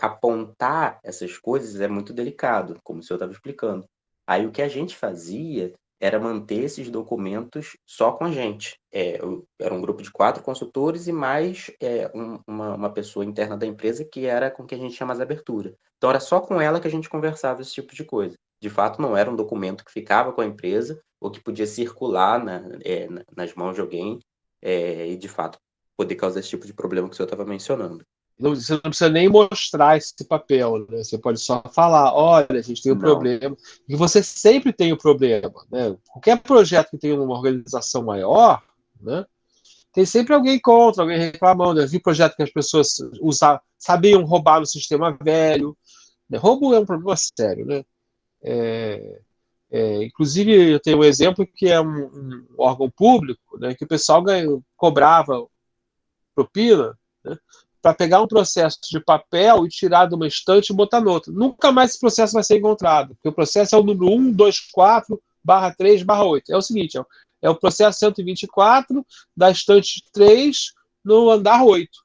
S2: apontar essas coisas é muito delicado, como o senhor estava explicando. Aí o que a gente fazia era manter esses documentos só com a gente. Era um grupo de 4 consultores e mais uma pessoa interna da empresa que era com quem a gente tinha mais abertura. Então era só com ela que a gente conversava esse tipo de coisa. De fato, não era um documento que ficava com a empresa ou que podia circular nas mãos de alguém e, de fato, poder causar esse tipo de problema que o senhor estava mencionando.
S1: Você não precisa nem mostrar esse papel, né? Você pode só falar, olha, a gente tem um
S2: Não.
S1: problema. E você sempre tem o problema. Né? Qualquer projeto que tenha uma organização maior, né? Tem sempre alguém contra, alguém reclamando. Eu vi projeto que as pessoas sabiam roubar no sistema velho. Né? Roubo é um problema sério. Né? Inclusive, eu tenho um exemplo que é um órgão público, né, que o pessoal cobrava propina, né, para pegar um processo de papel e tirar de uma estante e botar noutra. Nunca mais esse processo vai ser encontrado, porque o processo é o número 124/3/8. É o seguinte, é o processo 124 da estante 3 no andar 8.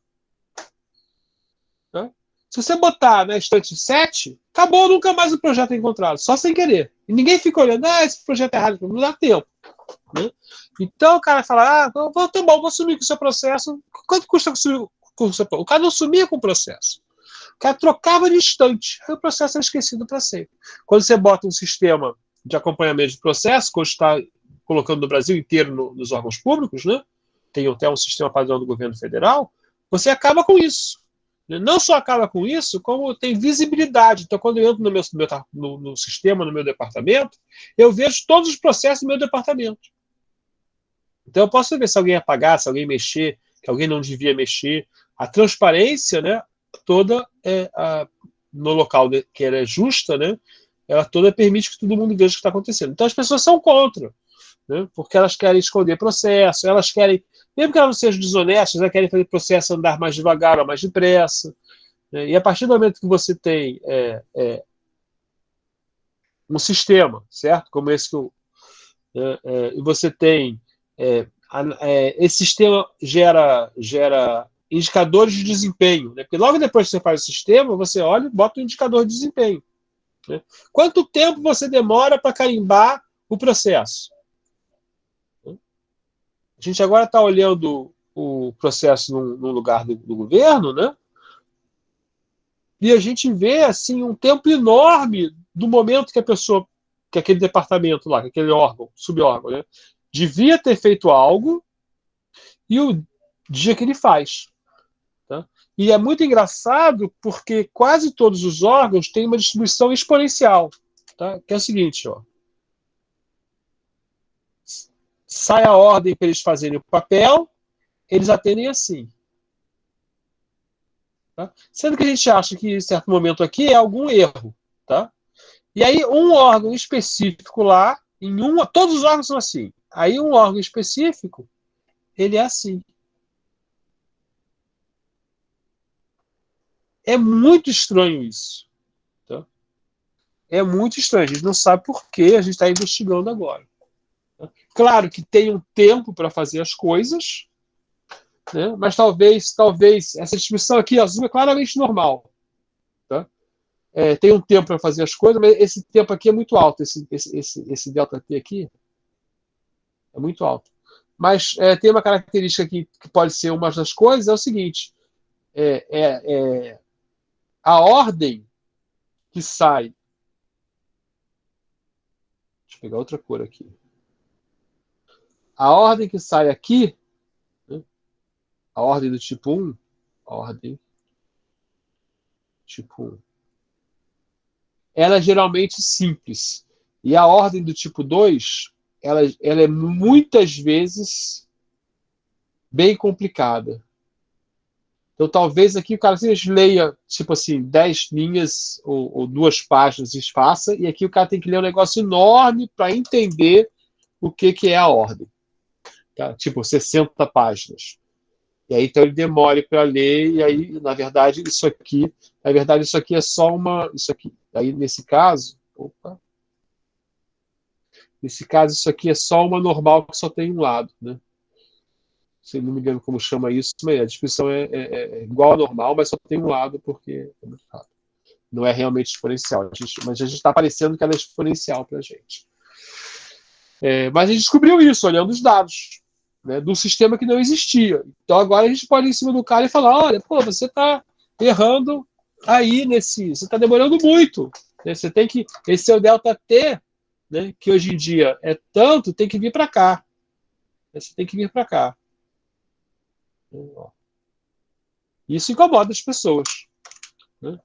S1: Né? Se você botar na estante 7, acabou, nunca mais o projeto é encontrado, só sem querer. E ninguém fica olhando, esse projeto é errado, não dá tempo. Né? Então o cara fala, tá bom, vou sumir com o seu processo. Quanto custa sumir com o seu processo? O cara não sumia com o processo. O cara trocava de instante. Aí o processo era esquecido para sempre. Quando você bota um sistema de acompanhamento de processo, que está colocando no Brasil inteiro nos órgãos públicos, né? Tem até um sistema padrão do governo federal, você acaba com isso. Não só acaba com isso, como tem visibilidade. Então, quando eu entro no sistema, no meu departamento, eu vejo todos os processos do meu departamento. Então, eu posso ver se alguém apagar, se alguém mexer, que alguém não devia mexer. A transparência, né, toda no local que ela é justa, né, ela toda permite que todo mundo veja o que está acontecendo. Então, as pessoas são contra, né, porque elas querem esconder processo, elas querem, mesmo que elas não sejam desonestas, elas querem fazer o processo andar mais devagar ou mais depressa. Né, e a partir do momento que você tem um sistema, certo? Como esse que e você tem esse sistema gera indicadores de desempenho, né? Porque logo depois que você faz o sistema, você olha e bota um indicador de desempenho. Né? Quanto tempo você demora para carimbar o processo? A gente agora está olhando o processo num lugar do governo, né? E a gente vê assim um tempo enorme do momento que a pessoa, que aquele departamento lá, que aquele órgão, subórgão, né, devia ter feito algo e o dia que ele faz. Tá? E é muito engraçado porque quase todos os órgãos têm uma distribuição exponencial. Tá? Que é o seguinte, ó. Sai a ordem para eles fazerem o papel, eles atendem assim. Tá? Sendo que a gente acha que em certo momento aqui é algum erro. Tá? E aí um órgão específico lá, todos os órgãos são assim. Aí um órgão específico, ele é assim. É muito estranho isso. Tá? É muito estranho. A gente não sabe por que a gente está investigando agora. Tá? Claro que tem um tempo para fazer as coisas, né? Mas talvez essa distribuição aqui azul é claramente normal. Tá? Tem um tempo para fazer as coisas, mas esse tempo aqui é muito alto. Esse delta T aqui é muito alto. Mas tem uma característica que pode ser uma das coisas, é o seguinte, a ordem que sai... Deixa eu pegar outra cor aqui. A ordem que sai aqui, né, a ordem do tipo 1, ordem tipo 1, ela é geralmente simples. E a ordem do tipo 2, ela é muitas vezes bem complicada. Então, talvez aqui o cara leia, tipo assim, 10 linhas ou 2 páginas e faça, e aqui o cara tem que ler um negócio enorme para entender o que é a ordem. Tá? Tipo, 60 páginas. E aí, então, ele demora para ler, e aí, na verdade, isso aqui é só uma... Isso aqui, aí, nesse caso... Opa! Nesse caso, isso aqui é só uma normal que só tem um lado, né? Se não me engano como chama isso, mas a descrição é igual a normal, mas só tem um lado porque é muito rápido. Não é realmente exponencial. Mas a gente está parecendo que ela é exponencial para a gente. Mas a gente descobriu isso olhando os dados, né, do sistema que não existia. Então agora a gente pode ir em cima do cara e falar, olha, pô, você está errando aí você está demorando muito. Né, você tem que... Esse seu delta T, né, que hoje em dia é tanto, tem que vir para cá. Você tem que vir para cá. Isso incomoda as pessoas. Né?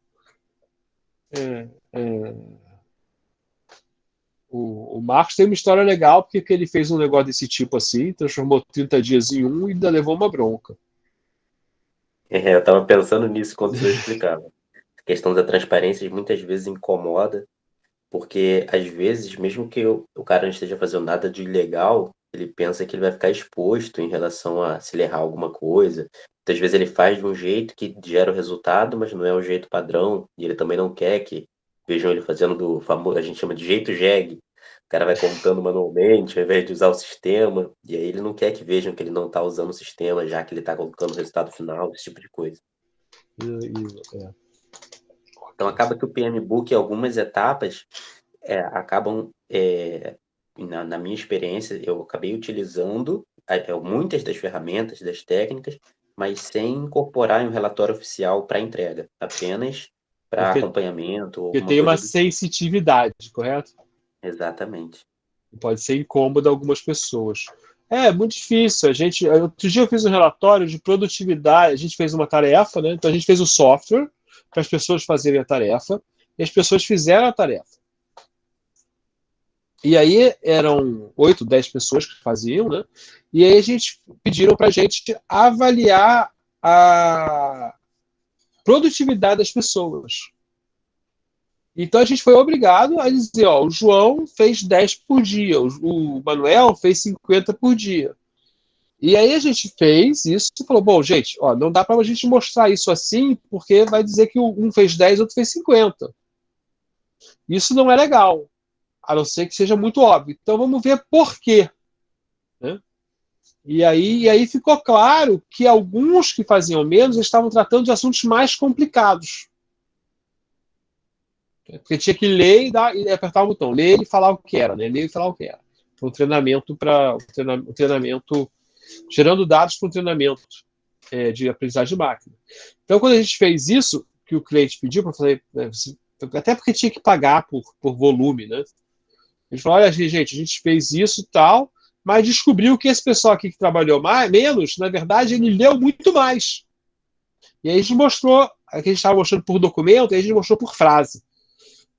S1: O Marcos tem uma história legal, porque ele fez um negócio desse tipo assim, transformou 30 dias em um e ainda levou uma bronca.
S2: Eu estava pensando nisso quando você explicava. A questão da transparência muitas vezes incomoda, porque às vezes, mesmo que o cara não esteja fazendo nada de ilegal, ele pensa que ele vai ficar exposto em relação a se ele errar alguma coisa. Muitas vezes ele faz de um jeito que gera o resultado, mas não é o jeito padrão, e ele também não quer que vejam ele fazendo do famoso, a gente chama de jeito jegue. O cara vai contando manualmente, ao invés de usar o sistema, e aí ele não quer que vejam que ele não está usando o sistema, já que ele está colocando o resultado final, esse tipo de coisa. Então acaba que o PMBOK, em algumas etapas, acabam na minha experiência, eu acabei utilizando muitas das ferramentas, das técnicas, mas sem incorporar em um relatório oficial para entrega, apenas para
S1: Porque,
S2: acompanhamento ou
S1: porque
S2: alguma
S1: tem uma
S2: coisa do tipo.
S1: sensitividade, correto?
S2: Exatamente.
S1: Pode ser incômodo a algumas pessoas. É muito difícil. Outro dia eu fiz um relatório de produtividade. A gente fez uma tarefa, né? Então a gente fez o software para as pessoas fazerem a tarefa e as pessoas fizeram a tarefa. E aí eram 8, 10 pessoas que faziam, né? E aí a gente pediram para a gente avaliar a produtividade das pessoas. Então a gente foi obrigado a dizer, ó, o João fez 10 por dia, o Manuel fez 50 por dia. E aí a gente fez isso e falou, bom, gente, ó, não dá para a gente mostrar isso assim, porque vai dizer que um fez 10, outro fez 50. Isso não é legal, a não ser que seja muito óbvio. Então vamos ver por quê. Né? E aí ficou claro que alguns que faziam menos estavam tratando de assuntos mais complicados. Porque tinha que ler e apertar o botão, ler e falar o que era, né? Ler e falar o que era. Foi um treinamento gerando dados para um treinamento de aprendizagem de máquina. Então, quando a gente fez isso, que o cliente pediu para fazer, né, até porque tinha que pagar por volume, né? A gente falou, olha, gente, a gente fez isso e tal, mas descobriu que esse pessoal aqui que trabalhou menos, na verdade, ele leu muito mais. E aí a gente mostrou, aqui a gente estava mostrando por documento, e aí a gente mostrou por frase.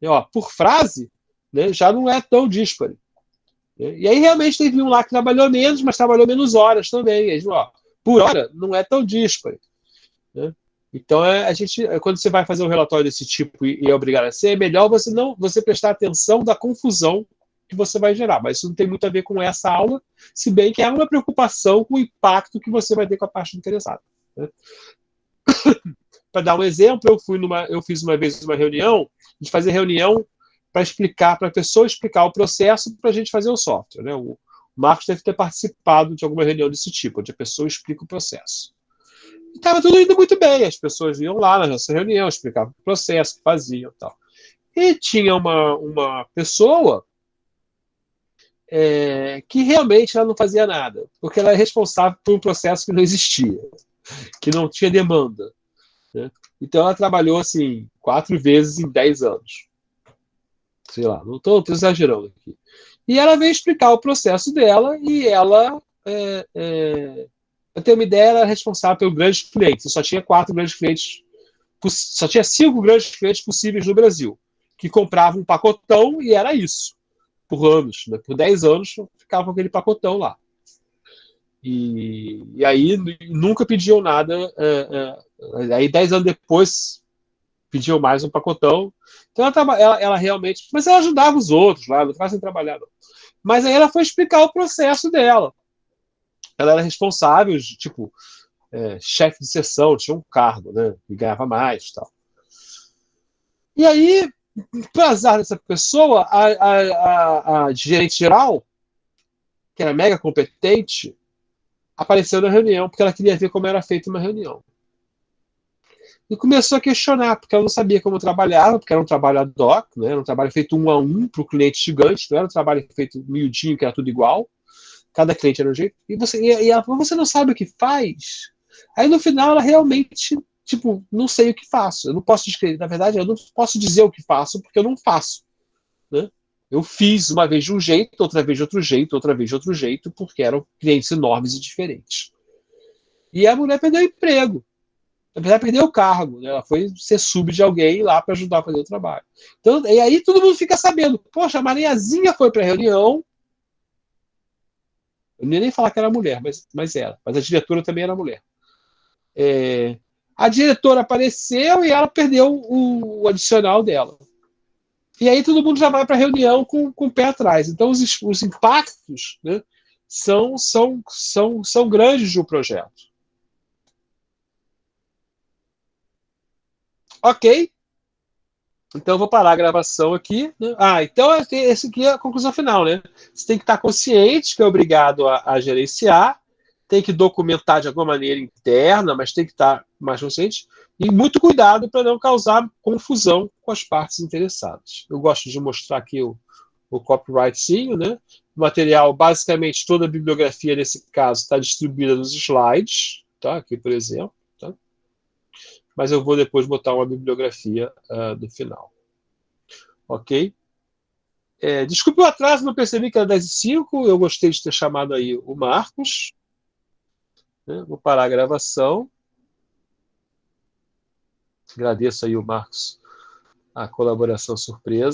S1: E, ó, por frase, né, já não é tão díspare. E aí realmente teve um lá que trabalhou menos, mas trabalhou menos horas também. Aí, ó, por hora não é tão díspare. Né? Então quando você vai fazer um relatório desse tipo e é obrigado a ser, é melhor você prestar atenção da confusão que você vai gerar. Mas isso não tem muito a ver com essa aula, se bem que é uma preocupação com o impacto que você vai ter com a parte interessada. Né? Para dar um exemplo, eu fiz uma vez uma reunião, a gente fazia reunião para explicar, para a pessoa explicar o processo para a gente fazer o software. Né? O Marcos deve ter participado de alguma reunião desse tipo, onde a pessoa explica o processo. E estava tudo indo muito bem, as pessoas iam lá na nossa reunião, explicavam o processo, que faziam e tal. E tinha uma pessoa que realmente ela não fazia nada, porque ela é responsável por um processo que não existia, que não tinha demanda. Né? Então ela trabalhou assim 4 vezes em 10 anos. Sei lá, não estou exagerando aqui. E ela veio explicar o processo dela e ela, eu tenho uma ideia, ela era responsável pelos grandes clientes. Só tinha 4 grandes clientes, só tinha 5 grandes clientes possíveis no Brasil, que compravam um pacotão e era isso. Por anos, né? Por 10 anos, ficava com aquele pacotão lá. E aí nunca pediam nada. Aí 10 anos depois pediam mais um pacotão. Então ela realmente. Mas ela ajudava os outros lá, não ficava sem trabalhar. Não. Mas aí ela foi explicar o processo dela. Ela era responsável, tipo, chefe de seção, tinha um cargo, né? E ganhava mais tal. E aí, para azar dessa pessoa, a gerente geral, que era mega competente, apareceu na reunião, porque ela queria ver como era feita uma reunião. E começou a questionar, porque ela não sabia como trabalhava, porque era um trabalho ad hoc, né? Era um trabalho feito 1 a 1 para o cliente gigante, não era um trabalho feito miudinho, que era tudo igual. Cada cliente era um jeito. E ela falou, você não sabe o que faz? Aí no final ela realmente, tipo, não sei o que faço. Eu não posso descrever, na verdade, eu não posso dizer o que faço, porque eu não faço. Né? Eu fiz uma vez de um jeito, outra vez de outro jeito, outra vez de outro jeito, porque eram clientes enormes e diferentes. E a mulher perdeu o emprego. Apesar de perder o cargo, né? Ela foi ser sub de alguém lá para ajudar a fazer o trabalho. Então, e aí todo mundo fica sabendo, poxa, a Mariazinha foi para a reunião. Eu não ia nem falar que era mulher, mas era. Mas a diretora também era mulher. A diretora apareceu e ela perdeu o adicional dela. E aí todo mundo já vai para a reunião com o pé atrás. Então os impactos, né, são grandes de um projeto. Ok? Então eu vou parar a gravação aqui. Né? Então esse aqui é a conclusão final, né? Você tem que estar consciente que é obrigado a gerenciar, tem que documentar de alguma maneira interna, mas tem que estar mais consciente e muito cuidado para não causar confusão com as partes interessadas. Eu gosto de mostrar aqui o o copyrightzinho, né? O material, basicamente, toda a bibliografia, nesse caso, está distribuída nos slides, tá? Aqui, por exemplo. Tá? Mas eu vou depois botar uma bibliografia no final. Ok? Desculpe o atraso, não percebi que era 10h05. Eu gostei de ter chamado aí o Marcos. Né? Vou parar a gravação. Agradeço aí o Marcos a colaboração surpresa.